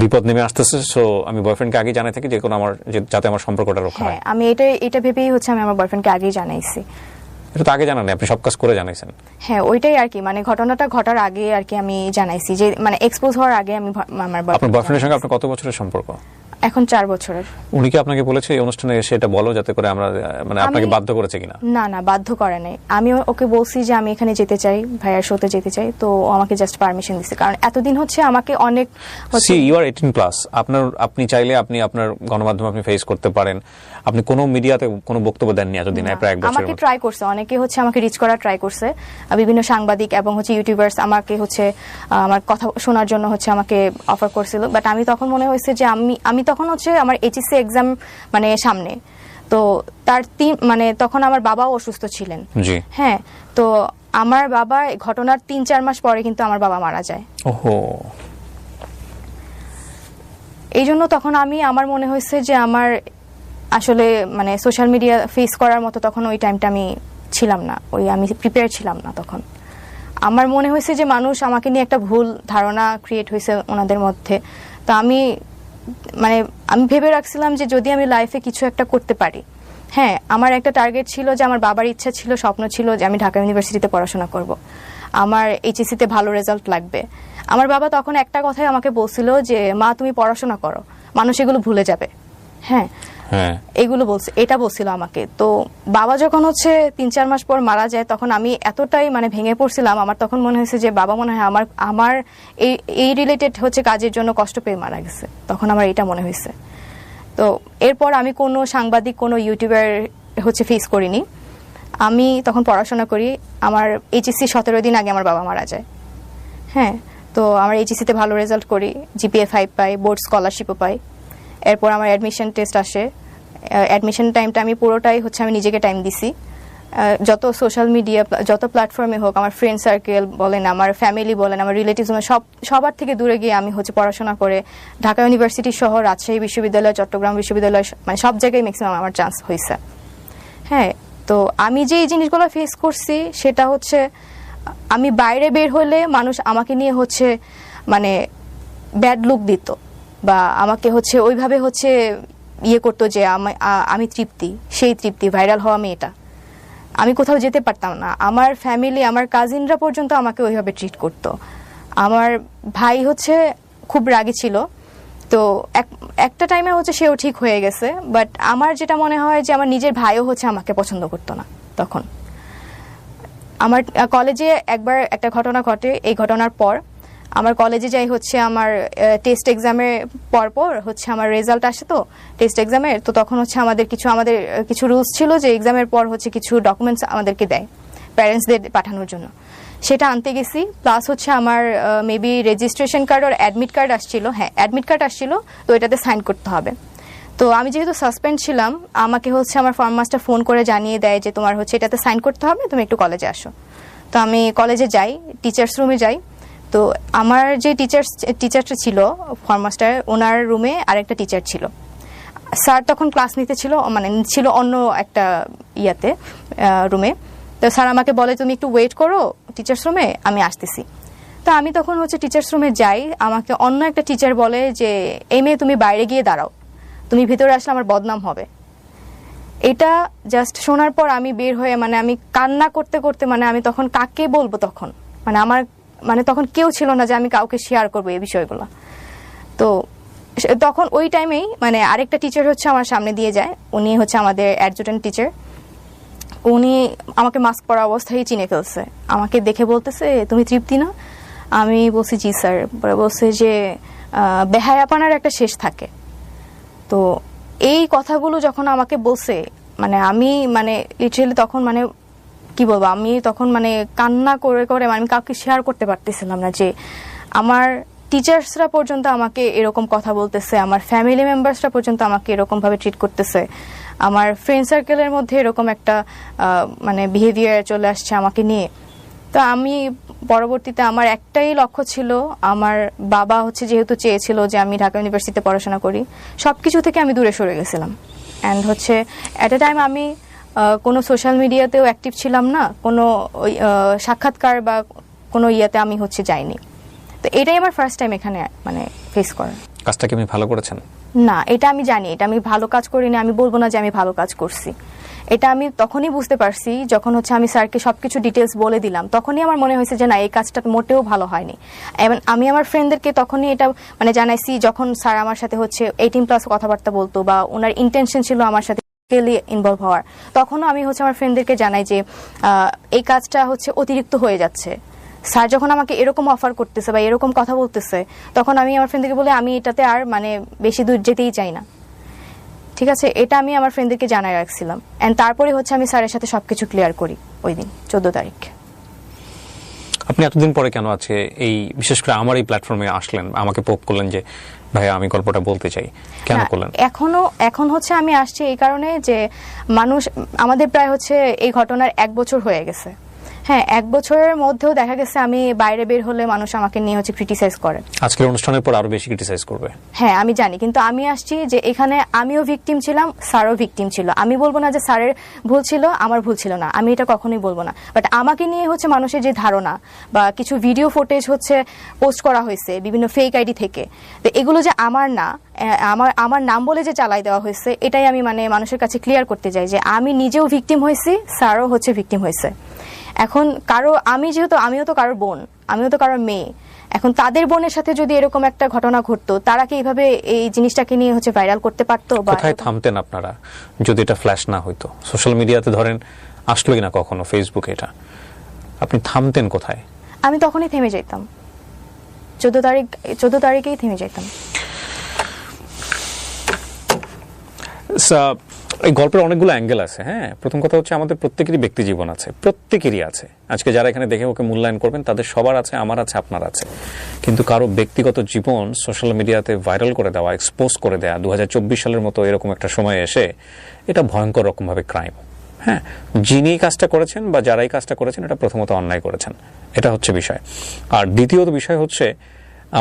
বিপদ নেমে আসতেছে, সো আমি বয়ফ্রেন্ডকে আগে জানাই থাকি যে কোনো আমার, যাতে আমার সম্পর্কটা রক্ষা হয়? হ্যাঁ, আমি এটা ভেবেই হচ্ছে আমি আমার বয়ফ্রেন্ডকে আগেই জানাইছি। এটা তো আগে জানান, আপনি সব কাজ করে জানাইছেন। হ্যাঁ, ওইটাই আর কি, মানে ঘটনাটা ঘটার আগে আর কি আমি জানাইছি, যে মানে এক্সপোজ হওয়ার আগে আমি আমার আপনার বয়ফ্রেন্ডের সঙ্গে আপনার কত বছরের সম্পর্ক? এখন 4 বছরের। উনি কি আপনাকে বলেছে এই অনুষ্ঠানে এসে এটা বলো, যাতে করে আমরা মানে আপনাকে বাধ্য করেছে কিনা? না না, বাধ্য করে নাই। আমি ওকে বলছি যে আমি এখানে যেতে চাই, ভাইয়ার শোতে যেতে চাই, তো ও আমাকে জাস্ট পারমিশন দিছে। কারণ এতদিন হচ্ছে আমাকে অনেক সি ইউ আর 18 প্লাস, আপনি চাইলে আপনি আপনার গণমাধ্যমে আপনি ফেস করতে পারেন। আপনি কোনো মিডিয়াতে কোনো বক্তব্য দেননি এতদিন, প্রায় 1 বছর। আমাকে ট্রাই করছে, অনেকে হচ্ছে আমাকে রিচ করার ট্রাই করছে, বিভিন্ন সাংবাদিক এবং হচ্ছে ইউটিউবার্স আমাকে হচ্ছে আমার কথা শোনার জন্য হচ্ছে আমাকে অফার করছিল। বাট আমি তখন মনে হয়েছে যে আমি তখন হচ্ছে আমার এইচএসসি এক্সাম মানে সামনে, তো তার মানে তখন আমার বাবাও অসুস্থ ছিলেন। জি হ্যাঁ, তো আমার বাবা ঘটনার 3-4 মাস পরে কিন্তু আমার বাবা মারা যায়। ওহো। এই জন্য তখন আমার মনে হয়েছে যে আমার আসলে মানে সোশ্যাল মিডিয়া ফেস করার মতো তখন ওই টাইমটা আমি ছিলাম না, আমি প্রিপেয়ার ছিলাম না তখন। আমার মনে হয়েছে যে মানুষ আমাকে নিয়ে একটা ভুল ধারণা ক্রিয়েট হয়েছে ওনাদের মধ্যে। তো আমি ভেবে রাখছিলাম যে যদি আমি লাইফে কিছু একটা করতে পারি। হ্যাঁ, আমার একটা টার্গেট ছিল যে আমার বাবার ইচ্ছা ছিল, স্বপ্ন ছিল যে আমি ঢাকা ইউনিভার্সিটিতে পড়াশোনা করব, আমার এইচএসসিতে ভালো রেজাল্ট লাগবে। আমার বাবা তখন একটা কথাই আমাকে বলছিল যে মা তুমি পড়াশোনা করো, মানুষ এগুলো ভুলে যাবে। হ্যাঁ, এগুলো এটা বলছিল আমাকে। তো বাবা যখন হচ্ছে 3-4 মাস পর মারা যায়, তখন আমি এতটাই মানে ভেঙে পড়ছিলাম। আমার তখন মনে হয়েছে যে বাবা মনে হয় আমার এই রিলেটেড হচ্ছে কাজের জন্য কষ্ট পেয়ে মারা গেছে। তখন আমার এটা মনে হয়েছে। তো এরপর আমি কোনো সাংবাদিক, কোনো ইউটিউবার হচ্ছে ফেস করিনি। আমি তখন পড়াশোনা করি। আমার এইচএসসি 17 দিন আগে আমার বাবা মারা যায়। হ্যাঁ, তো আমার এইচএসসিতে ভালো রেজাল্ট করি, জিপিএ 5 পাই, বোর্ড স্কলারশিপও পাই। এরপর আমার অ্যাডমিশন টেস্ট আসে। অ্যাডমিশন টাইমটা আমি পুরোটাই হচ্ছে আমি নিজেকে টাইম দিছি। যত সোশ্যাল মিডিয়া, যত প্ল্যাটফর্মে হোক, আমার ফ্রেন্ড সার্কেল বলেন, আমার ফ্যামিলি বলেন, আমার রিলেটিভস সবার থেকে দূরে গিয়ে আমি হচ্ছে পড়াশোনা করে ঢাকা ইউনিভার্সিটি সহ রাজশাহী বিশ্ববিদ্যালয়, চট্টগ্রাম বিশ্ববিদ্যালয়, মানে সব জায়গায় ম্যাক্সিমাম আমার চান্স হয়েছে। হ্যাঁ, তো আমি যে এই জিনিসগুলো ফেস করছি সেটা হচ্ছে আমি বাইরে বের হলে মানুষ আমাকে নিয়ে হচ্ছে মানে ব্যাড লুক দিত, বা আমাকে হচ্ছে ওইভাবে হচ্ছে করতো যে আমি তৃপ্তি, সেই তৃপ্তি, ভাইরাল হওয়া মেয়েটা। আমি কোথাও যেতে পারতাম না। আমার ফ্যামিলি, আমার কাজিনরা পর্যন্ত আমাকে ওইভাবে ট্রিট করতো। আমার ভাই হচ্ছে খুব রাগী ছিল। তো একটা টাইমে হচ্ছে সেও ঠিক হয়ে গেছে। বাট আমার যেটা মনে হয় যে আমার নিজের ভাইও হচ্ছে আমাকে পছন্দ করতো না তখন। আমার কলেজে একবার একটা ঘটনা ঘটে। এই ঘটনার পর আমার কলেজে যাই হচ্ছে আমার টেস্ট এক্সামের পর হচ্ছে আমার রেজাল্ট আসে, তো টেস্ট এক্সামের। তো তখন হচ্ছে আমাদের কিছু রুলস ছিল যে এক্সামের পর হচ্ছে কিছু ডকুমেন্টস আমাদেরকে দেয় প্যারেন্টসদের পাঠানোর জন্য। সেটা আনতে গেছি। প্লাস হচ্ছে আমার মেবি রেজিস্ট্রেশন কার্ড আর অ্যাডমিট কার্ড আসছিল। হ্যাঁ, অ্যাডমিট কার্ড আসছিল, তো এটাতে সাইন করতে হবে। তো আমি যেহেতু সাসপেন্ড ছিলাম, আমাকে হচ্ছে আমার ফর্ম মাস্টার ফোন করে জানিয়ে দেয় যে তোমার হচ্ছে এটাতে সাইন করতে হবে, তুমি একটু কলেজে আসো। তো আমি কলেজে যাই, টিচার্স রুমে যাই। তো আমার যে টিচারটা ছিল ফর্ম মাস্টার, ওনার রুমে আরেকটা টিচার ছিল। স্যার তখন ক্লাস নিতে ছিল, মানে ছিল অন্য একটা রুমে। তো স্যার আমাকে বলে তুমি একটু ওয়েট করো টিচার্স রুমে, আমি আসতেছি। তো আমি তখন হচ্ছে টিচার্স রুমে যাই। আমাকে অন্য একটা টিচার বলে যে এই মেয়ে তুমি বাইরে গিয়ে দাঁড়াও, তুমি ভিতরে আসলে আমার বদনাম হবে। এটা জাস্ট শোনার পর আমি বের হয়ে আমি কান্না করতে করতে আমি তখন কাকে বলবো, তখন আমার তখন কেউ ছিল না যে আমি কাউকে শেয়ার করবো এই বিষয়গুলো। তো তখন ওই টাইমেই আরেকটা টিচার হচ্ছে আমার সামনে দিয়ে যায়। উনি হচ্ছে আমাদের অ্যাডজুটেন্ট টিচার। উনি আমাকে মাস্ক পরা অবস্থায় চিনে ফেলছে। আমাকে দেখে বলতেছে তুমি তৃপ্তি না? আমি বলছি জি স্যার। বলছে যে বেহায়াপনার একটা শেষ থাকে। তো এই কথাগুলো যখন আমাকে বলছে আমি লিটারালি তখন কি বলবো, আমি তখন কান্না করে করে আমি কাউকে শেয়ার করতে পারতেছিলাম না যে আমার টিচার্সরা পর্যন্ত আমাকে এরকম কথা বলতেছে, আমার ফ্যামিলি মেম্বার্সরা পর্যন্ত আমাকে এরকম ভাবে ট্রিট করতেছে, আমার ফ্রেন্ড সার্কেলের মধ্যে এরকম একটা বিহেভিয়ার চলে আসছে আমাকে নিয়ে। তো আমি পরবর্তীতে আমার একটাই লক্ষ্য ছিল, আমার বাবা হচ্ছে যেহেতু চেয়েছিল যে আমি ঢাকা ইউনিভার্সিটিতে পড়াশোনা করি, সবকিছু থেকে আমি দূরে সরে গেছিলাম। অ্যান্ড হচ্ছে অ্যাট এ টাইম আমি কোনো সোশ্যাল মিডিয়াতেও অ্যাক্টিভ ছিলাম না, কোনো সাক্ষাৎকার বা কোনো ইয়াতে আমি হচ্ছে যাইনি। তো এটাই আমার ফার্স্ট টাইম এখানে ফেস করা। কাজটা কি আপনি ভালো করেছেন? না, এটা আমি জানি এটা আমি ভালো কাজ করিনি। আমি বলবো না যে আমি ভালো কাজ করছি। এটা আমি তখনই বুঝতে পারছি যখন হচ্ছে আমি স্যারকে সবকিছু ডিটেলস বলে দিলাম, তখনই আমার মনে হয়েছে যে না, এই কাজটা মোটেও ভালো হয়নি। এবং আমি আমার ফ্রেন্ডদেরকে তখনই এটা মানে জানাইছি যখন স্যার আমার সাথে হচ্ছে 18+ কথাবার্তা বলতো বা ওনার ইন্টেনশন ছিল আমার সাথে ইনভলভ হওয়ার, তখনও আমি হচ্ছে আমার ফ্রেন্ডদেরকে জানাই যে এই কাজটা হচ্ছে অতিরিক্ত হয়ে যাচ্ছে। স্যার যখন আমাকে এরকম অফার করতেছে বা এরকম কথা বলতেছে, তখন আমি আমার ফ্রেন্ডদেরকে বলে আমি এটাতে আর মানে বেশি দূর যেতেই চাই না। ঠিক আছে, এটা আমি আমার ফ্রেন্ডদেরকে জানাই রাখছিলাম। এন্ড তারপরে হচ্ছে আমি স্যারের সাথে সবকিছু ক্লিয়ার করি ওই দিন 14 তারিখ। আপনি এতদিন পরে কেন আছে এই বিশেষ করে আমার এই প্ল্যাটফর্মে আসলেন, আমাকে পোক করলেন যে ভাইয়া আমি গল্পটা বলতে চাই, কেন করলেন? এখন হচ্ছে আমি আসছি এই কারণে যে মানুষ আমাদের প্রায় হচ্ছে এই ঘটনার 1 বছর হয়ে গেছে। হ্যাঁ, 1 বছরের মধ্যেও দেখা গেছে আমি বাইরে বের হলে মানুষ আমাকে নিয়ে হচ্ছে ক্রিটিসাইজ করে। আজকের অনুষ্ঠানের পর আরো বেশি ক্রিটিসাইজ করবে। হ্যাঁ আমি জানি, কিন্তু আমি আসছি যে এখানে আমিও ভিকটিম ছিলাম, স্যারও ভিকটিম ছিল। আমি বলবো না যে স্যারের ভুল ছিল, আমার ভুল ছিল না, আমি এটা কখনোই বলবো না। বাট আমাকে নিয়ে হচ্ছে মানুষের যে ধারণা বা কিছু ভিডিও ফুটেজ হচ্ছে পোস্ট করা হয়েছে বিভিন্ন ফেক আইডি থেকে, তো এগুলো যে আমার না, আমার নাম বলে যে চালাই দেওয়া হয়েছে, এটাই আমি মানে মানুষের কাছে ক্লিয়ার করতে চাই যে আমি নিজেও ভিকটিম হয়েছি, স্যারও হচ্ছে ভিকটিম হয়েছে। এখন আমিও তো কারোর বোন, আমিও তো কারোর মেয়ে। এখন তাদের বোনের সাথে যদি এরকম একটা ঘটনা ঘটতো, তারা কি এইভাবে এই জিনিসটাকে নিয়ে হচ্ছে ভাইরাল করতে পারতো? বা কোথায় থামতেন আপনারা যদি এটা ফ্ল্যাশ না হইতো? সোশ্যাল মিডিয়াতে ধরেন আসলো কিনা কখনো ফেসবুকে, এটা আপনি থামতেন কোথায়? আমি তখনই থেমে যেতাম, 14 তারিখেই থেমে যেতাম। এই গল্পের অনেকগুলো অ্যাঙ্গেল আছে। হ্যাঁ, প্রথম কথা হচ্ছে আমাদের প্রত্যেকেরই ব্যক্তি জীবন আছে, প্রত্যেকেরই আছে। আজকে যারা এখানে দেখে ওকে মূল্যায়ন করবেন তাদের সবার আছে, আমার আছে, আপনার আছে। কিন্তু কারো ব্যক্তিগত জীবন সোশ্যাল মিডিয়াতে ভাইরাল করে দেওয়া, এক্সপোজ করে দেওয়া 2024 সালের মতো এরকম একটা সময় এসে, এটা ভয়ঙ্কর রকমভাবে ক্রাইম। হ্যাঁ, যিনি কাজটা করেছেন বা যারাই কাজটা করেছেন, এটা প্রথমত অন্যায় করেছেন, এটা হচ্ছে বিষয়। আর দ্বিতীয়ত বিষয় হচ্ছে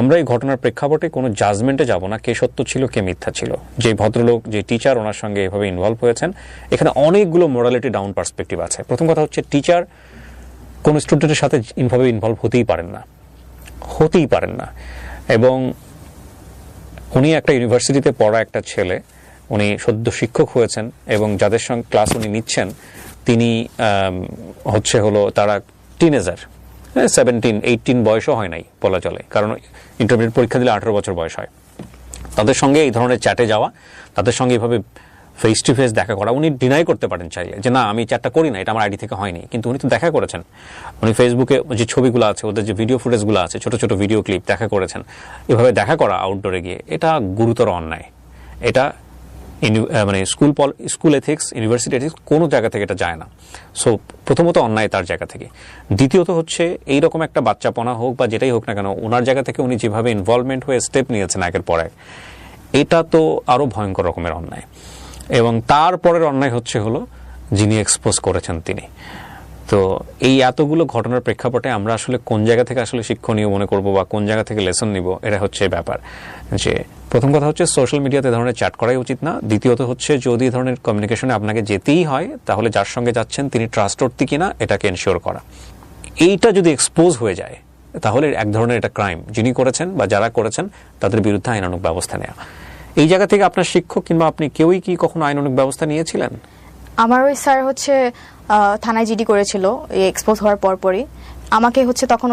আমরা এই ঘটনার প্রেক্ষাপটে কোনো জাজমেন্টে যাব না কে সত্য ছিল কে মিথ্যা ছিল। যে ভদ্রলোক, যে টিচার ওনার সঙ্গে এভাবে ইনভলভ হয়েছেন, এখানে অনেকগুলো মোরালিটি ডাউন পার্সপেক্টিভ আছে। প্রথম কথা হচ্ছে টিচার কোন স্টুডেন্টের সাথে ইনভলভ হতেই পারেন না। এবং উনি একটা ইউনিভার্সিটিতে পড়া একটা ছেলে, উনি সদ্য শিক্ষক হয়েছেন এবং যাদের সঙ্গে ক্লাস উনি নিচ্ছেন তিনি তারা টিনেজার, 17-18 বয়সও হয় নাই বলা চলে, কারণ ইন্টারমিডিয়েট পরীক্ষা দিলে 18 বছর বয়স হয়। তাদের সঙ্গে এই ধরনের চ্যাটে যাওয়া, তাদের সঙ্গে এভাবে ফেস টু ফেস দেখা করা, উনি ডিনাই করতে পারেন চাইলে যে না আমি চ্যাটটা করি না, এটা আমার আইডি থেকে হয়নি, কিন্তু উনি তো দেখা করেছেন। উনি ফেসবুকে যে ছবিগুলো আছে, ওদের যে ভিডিও ফুটেজগুলো আছে, ছোট ছোট ভিডিও ক্লিপ দেখা করেছেন। এভাবে দেখা করা আউটডোরে গিয়ে, এটা গুরুতর অন্যায়। এটা মানে স্কুল এথিক্স, ইউনিভার্সিটি এথিক্স কোনো জায়গা থেকে এটা যায় না। সো প্রথমত অন্যায় তার জায়গা থেকে। দ্বিতীয়ত হচ্ছে এইরকম একটা বাচ্চাপনা হোক বা যেটাই হোক না কেন, ওনার জায়গা থেকে উনি যেভাবে ইনভলভমেন্ট হয়ে স্টেপ নিয়েছেন একের পর এক, এটা তো আরো ভয়ঙ্কর রকমের অন্যায়। এবং তারপরের অন্যায় হলো যিনি এক্সপোজ করেছেন তিনি। তো এই এতগুলো ঘটনার প্রেক্ষাপটে আমরা আসলে কোন জায়গা থেকে আসলে শিক্ষণীয় মনে করব বা কোন জায়গা থেকে লেসন নিব, এটা হচ্ছে ব্যাপার। যে প্রথম কথা হচ্ছে সোশ্যাল মিডিয়াতে ধরনের চ্যাট করাই উচিত না। দ্বিতীয়ত হচ্ছে যদি ধরনের কমিউনিকেশনে আপনাকে যেতেই হয়, তাহলে যার সঙ্গে যাচ্ছেন তিনি ট্রাস্টওয়ার্থি কিনা এটাকে এনশিওর করা। এইটা যদি এক্সপোজ হয়ে যায় তাহলে এক ধরনের এটা ক্রাইম। যিনি করেছেন বা যারা করেছেন তাদের বিরুদ্ধে আইনানুগ ব্যবস্থা নেওয়া। এই জায়গা থেকে আপনার শিক্ষক কিংবা আপনি কেউই কি কখনো আইনানুগ ব্যবস্থা নিয়েছিলেন? আমার ওই স্যার হচ্ছে থানায় জিডি করেছিল এই এক্সপোজ হওয়ার পরপরই। আমাকে হচ্ছে তখন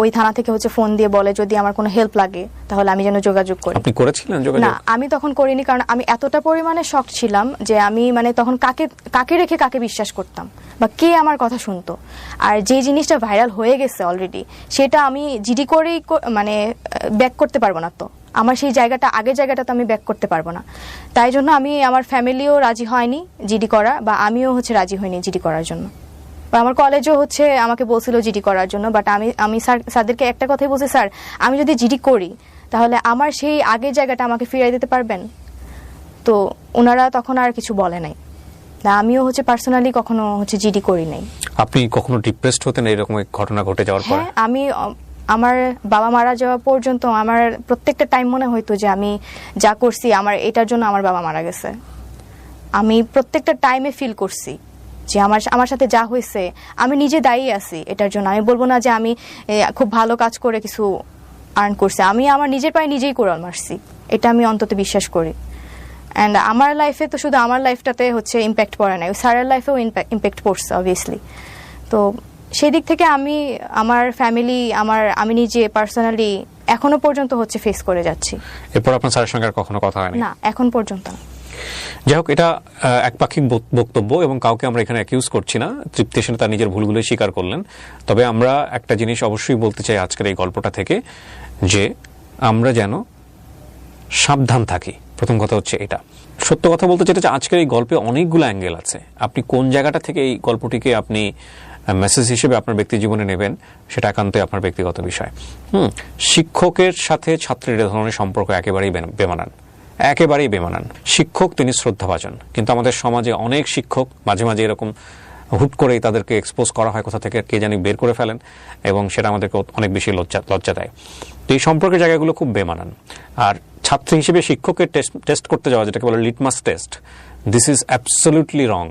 ওই থানা থেকে হচ্ছে ফোন দিয়ে বলে যদি আমার কোনো হেল্প লাগে তাহলে আমি যেন যোগাযোগ করি। আপনি করেছিলেন যোগাযোগ? না, আমি তখন করিনি, কারণ আমি এতটা পরিমাণে শক ছিলাম যে আমি মানে তখন কাকে রেখে কাকে বিশ্বাস করতাম বা কে আমার কথা শুনতো। আর যে জিনিসটা ভাইরাল হয়ে গেছে অলরেডি, সেটা আমি জিডি করেই মানে ব্যাক করতে পারবো না। তো আমার সেই জায়গাটা, আগের জায়গাটা তো আমি ব্যাক করতে পারবো না। তাই জন্য আমি, আমার ফ্যামিলিও রাজি হয়নি জিডি করা, বা আমিও হচ্ছে রাজি হইনি জিডি করার জন্য। বা আমার কলেজও হচ্ছে আমাকে বলছিল জিডি করার জন্য, বাট আমি স্যারদেরকে একটা কথাই বলছি, স্যার আমি যদি জিডি করি তাহলে আমার সেই আগের জায়গাটা আমাকে ফিরিয়ে দিতে পারবেন? তো ওনারা তখন আর কিছু বলে নাই। আমিও হচ্ছে পার্সোনালি কখনো হচ্ছে জিডি করি নাই। আপনি কখনো ডিপ্রেসড হতেন এরকম ঘটনা ঘটে যাওয়ার পর? হ্যাঁ, আমি আমার বাবা মারা যাওয়া পর্যন্ত আমার প্রত্যেকটা টাইম মনে হইতো যে আমি যা করছি আমার এটার জন্য আমার বাবা মারা গেছে। আমি প্রত্যেকটা টাইমে ফিল করছি যে আমার সাথে যা হয়েছে আমি নিজে দায়ী আছি এটার জন্য। আমি বলবো না যে আমি খুব ভালো কাজ করে কিছু আর্ন করছি, আমি আমার নিজের পায়ে নিজেই কোড়াল মারছি, এটা আমি অন্তত বিশ্বাস করি। অ্যান্ড আমার লাইফে তো শুধু আমার লাইফটাতে হচ্ছে ইম্প্যাক্ট পড়ে নাই, স্যারের লাইফেও ইম্প্যাক্ট পড়ছে অবভিয়াসলি। তো সেই দিক থেকে আমি আমার ফ্যামিলি আমি নিজে পার্সোনালি এখনো পর্যন্ত হচ্ছে ফেস করে যাচ্ছি। এরপর আপনার স্যারের সঙ্গে আর কখনো কথা হয়নি? না, এখন পর্যন্ত না। যাই হোক, এটা একপাক্ষিক বক্তব্য এবং কাউকে আমরা এখানে অ্যাকিউজ করছি না। তৃপ্তি সেন তার নিজের ভুলগুলোই স্বীকার করলেন। তবে আমরা একটা জিনিস অবশ্যই বলতে চাই আজকের এই গল্পটা থেকে, যে আমরা যেন সাবধান থাকি। প্রথম কথা হচ্ছে এটা। সত্য কথা বলতে চাই যে আজকের এই গল্পে অনেকগুলো অ্যাঙ্গেল আছে। আপনি কোন জায়গাটা থেকে এই গল্পটিকে আপনি মেসেজ হিসেবে আপনার ব্যক্তি জীবনে নেবেন সেটা একান্তই আপনার ব্যক্তিগত বিষয়। শিক্ষকের সাথে ছাত্রের এ ধরনের সম্পর্ক একেবারেই বেমানান। শিক্ষক তিনি শ্রদ্ধাভাজন, কিন্তু আমাদের সমাজে অনেক শিক্ষক মাঝে মাঝে এরকম হুট করেই তাদেরকে এক্সপোজ করা হয়, কোথা থেকে কে জানি বের করে ফেলেন, এবং সেটা আমাদেরকে অনেক বেশি লজ্জা দেয়। তো এই সম্পর্কের জায়গাগুলো খুব বেমানান। আর ছাত্রী হিসেবে শিক্ষকের টেস্ট করতে যাওয়া, যেটাকে বলে litmus test, this is absolutely রং।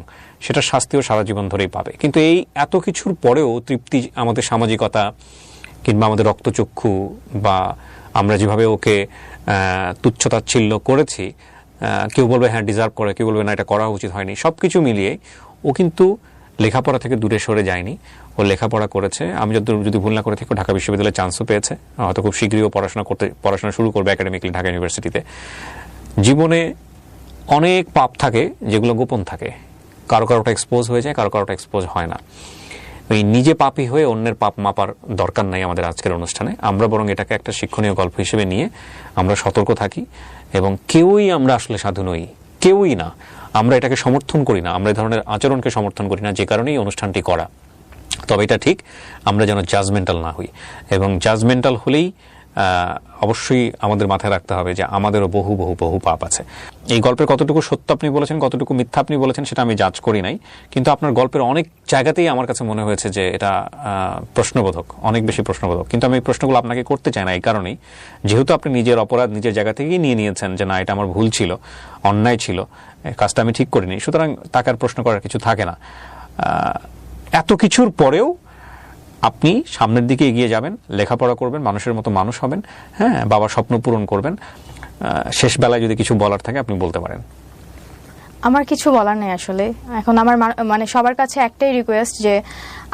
সেটা শাস্তিও সারা জীবন ধরেই পাবে। কিন্তু এই এত কিছুর পরেও তৃপ্তি আমাদের সামাজিকতা কিংবা আমাদের রক্তচক্ষু বা আমরা যেভাবে ওকে তুচ্ছতাচ্ছিল্য করেছি, কেউ বলবে হ্যাঁ ডিজার্ভ করে, কেউ বলবে না এটা করা উচিত হয়নি, সবকিছু মিলিয়ে ও কিন্তু লেখাপড়া থেকে দূরে সরে যায়নি। ও লেখাপড়া করেছে। আমি যদি ভুল না করে থাকি, ঢাকা বিশ্ববিদ্যালয়ে চান্সও পেয়েছে। হয়তো খুব শীঘ্রই পড়াশোনা শুরু করবে একাডেমিক্যালি ঢাকা ইউনিভার্সিটিতে। জীবনে অনেক পাপ থাকে যেগুলো গোপন থাকে, কারোটা এক্সপোজ হয়ে যায়, কারোটা এক্সপোজ হয় না। এই নিজে পাপী হয়ে অন্যের পাপ মাপার দরকার নাই আমাদের আজকের অনুষ্ঠানে। আমরা বরং এটাকে একটা শিক্ষণীয় গল্প হিসেবে নিয়ে আমরা সতর্ক থাকি, এবং কেউই আমরা আসলে সাধু নই, কেউই না। আমরা এটাকে সমর্থন করি না, আমরা এই ধরনের আচরণকে সমর্থন করি না, যে কারণেই অনুষ্ঠানটি করা। তবে এটা ঠিক, আমরা যেন জাজমেন্টাল না হই, এবং জাজমেন্টাল হলেই অবশ্যই আমাদের মাথায় রাখতে হবে যে আমাদেরও বহু বহু বহু পাপ আছে। এই গল্পের কতটুকু সত্য আপনি বলেছেন, কতটুকু মিথ্যা আপনি বলেছেন, সেটা আমি জাজ করি নাই, কিন্তু আপনার গল্পের অনেক জায়গাতেই আমার কাছে মনে হয়েছে যে এটা প্রশ্নবোধক, অনেক বেশি প্রশ্নবোধক। কিন্তু আমি এই প্রশ্নগুলো আপনাকে করতে চাই না এই কারণেই, যেহেতু আপনি নিজের অপরাধ নিজের জায়গা থেকেই নিয়ে নিয়েছেন যে না এটা আমার ভুল ছিল, অন্যায় ছিল, কাজটা আমি ঠিক করিনি, সুতরাং তাকে আর প্রশ্ন করার কিছু থাকে না। এত কিছুর পরেও আপনি সামনের দিকে এগিয়ে যাবেন, লেখাপড়া করবেন, মানুষের মতো মানুষ হবেন, হ্যাঁ, বাবার স্বপ্ন পূরণ করবেন। শেষ বেলায় যদি কিছু বলার থাকে আপনি বলতে পারেন। আমার কিছু বলার নেই আসলে। এখন আমার মানে সবার কাছে একটাই রিকোয়েস্ট যে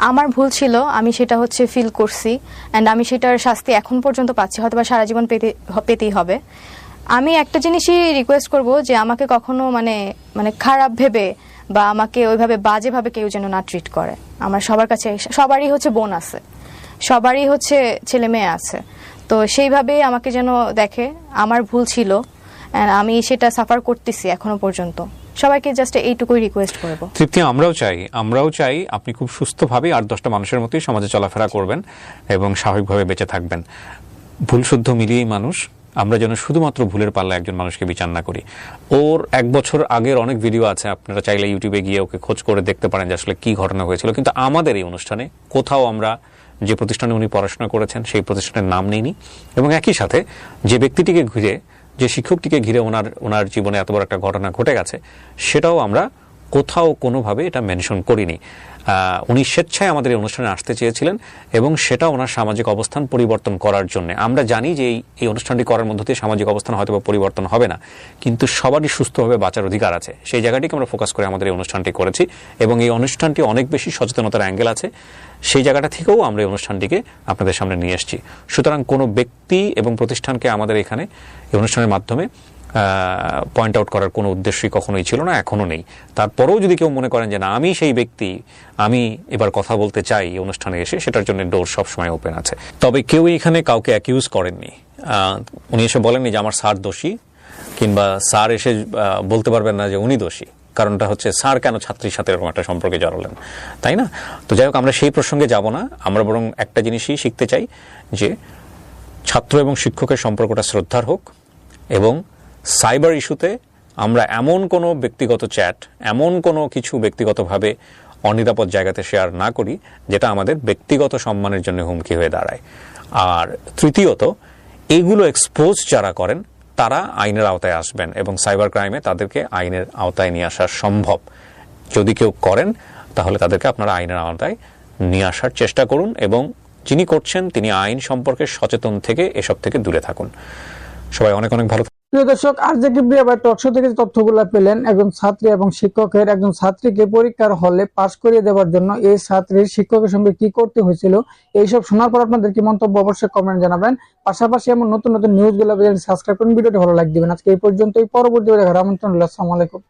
আমার ভুল ছিল, আমি সেটা হচ্ছে ফিল করছি, অ্যান্ড আমি সেটার শাস্তি এখন পর্যন্ত পাচ্ছি, হয়তো বা সারা জীবন পেতেই হবে। আমি একটা জিনিসই রিকোয়েস্ট করব যে আমাকে কখনো মানে খারাপ ভেবে বা আমাকে ওইভাবে বাজেভাবে কেউ যেন না ট্রিট করে। আমার সবার কাছে, সবারই হচ্ছে বোন আছে, সবারই হচ্ছে ছেলে মেয়ে আছে, তো সেইভাবে আমাকে যেন দেখে। আমার ভুল ছিল, আমি সেটা সাফার করতেছি এখনো পর্যন্ত। সবাইকে জাস্ট এইটুকুই রিকোয়েস্ট করব। তৃপ্তি, আমরাও চাই আপনি খুব সুস্থভাবে 8-10টা মানুষের মতোই সমাজে চলাফেরা করবেন এবং স্বাভাবিকভাবে বেঁচে থাকবেন। ভুল শুদ্ধ মিলিয়েই মানুষ। আমরা যেন শুধুমাত্র ভুলের পাল্লা একজন মানুষকে বিচার না করি। ওর 1 বছর আগের অনেক ভিডিও আছে, আপনারা চাইলে ইউটিউবে গিয়ে ওকে খোঁজ করে দেখতে পারেন যে আসলে কি ঘটনা হয়েছিল। কিন্তু আমাদের এই অনুষ্ঠানে কোথাও আমরা যে প্রতিষ্ঠানে উনি পড়াশোনা করেছেন সেই প্রতিষ্ঠানের নাম নেইনি, এবং একই সাথে যে ব্যক্তিটিকে ঘিরে, যে শিক্ষকটিকে ঘিরে ওনার জীবনে এত বড় একটা ঘটনা ঘটে গেছে, সেটাও আমরা কোথাও কোনোভাবে এটা মেনশন করিনি। উনি স্বেচ্ছায় আমাদের এই অনুষ্ঠানে আসতে চেয়েছিলেন, এবং সেটা ওনার সামাজিক অবস্থান পরিবর্তন করার জন্য। আমরা জানি যে এই অনুষ্ঠানটি করার মধ্য দিয়ে সামাজিক অবস্থান হয়তো পরিবর্তন হবে না, কিন্তু সবারই সুস্থভাবে বাঁচার অধিকার আছে, সেই জায়গাটিকে আমরা ফোকাস করে আমাদের এই অনুষ্ঠানটি করেছি, এবং এই অনুষ্ঠানটি অনেক বেশি সচেতনতার অ্যাঙ্গেল আছে, সেই জায়গাটা থেকেও আমরা এই অনুষ্ঠানটিকে আপনাদের সামনে নিয়ে এসেছি। সুতরাং কোনো ব্যক্তি এবং প্রতিষ্ঠানকে আমাদের এখানে এই অনুষ্ঠানের মাধ্যমে পয়েন্ট আউট করার কোনো উদ্দেশ্যই কখনোই ছিল না, এখনো নেই। তারপরেও যদি কেউ মনে করেন যে না আমি সেই ব্যক্তি, আমি এবার কথা বলতে চাই এই অনুষ্ঠানে এসে, সেটার জন্য ডোর সবসময় ওপেন আছে। তবে কেউ এখানে কাউকে অ্যাকিউজ করেননি। উনি এসে বলেননি যে আমার স্যার দোষী, কিংবা স্যার এসে বলতে পারবেন না যে উনি দোষী। কারণটা হচ্ছে স্যার কেন ছাত্রীর সাথে এরকম একটা সম্পর্কে জড়ালেন, তাই না? তো যাই হোক, আমরা সেই প্রসঙ্গে যাব না। আমরা বরং একটা জিনিসই শিখতে চাই যে ছাত্র এবং শিক্ষকের সম্পর্কটা শ্রদ্ধার হোক, এবং সাইবার ইস্যুতে আমরা এমন কোনো ব্যক্তিগত চ্যাট, এমন কোনো কিছু ব্যক্তিগতভাবে অনিরাপদ জায়গাতে শেয়ার না করি যেটা আমাদের ব্যক্তিগত সম্মানের জন্য হুমকি হয়ে দাঁড়ায়। আর তৃতীয়ত, এইগুলো এক্সপোজ যারা করেন তারা আইনের আওতায় আসবেন, এবং সাইবার ক্রাইমে তাদেরকে আইনের আওতায় নিয়ে আসা সম্ভব। যদি কেউ করেন তাহলে তাদেরকে আপনারা আইনের আওতায় নিয়ে আসার চেষ্টা করুন, এবং যিনি করছেন তিনি আইন সম্পর্কে সচেতন থেকে এসব থেকে দূরে থাকুন। সবাই অনেক অনেক ভালো প্রিয় দর্শক, আর যে কিবরিয়া ভাই টকশো থেকে যে তথ্যগুলো পেলেন, একজন ছাত্রী এবং শিক্ষকের একজন ছাত্রীকে পরীক্ষার হলে পাশ করিয়ে দেওয়ার জন্য এই ছাত্রীর শিক্ষকের সঙ্গে কি করতে হয়েছিল, এইসব শোনার পর আপনাদের কি মন্তব্য অবশ্যই কমেন্ট জানাবেন। পাশাপাশি এমন নতুন নতুন নিউজগুলো সাবস্ক্রাইব করুন, ভিডিওটি ভালো লাইক দিবেন। আজকে এই পর্যন্তই, পরবর্তী দেখার আমন্ত্রণ রইল। আসসালামু আলাইকুম।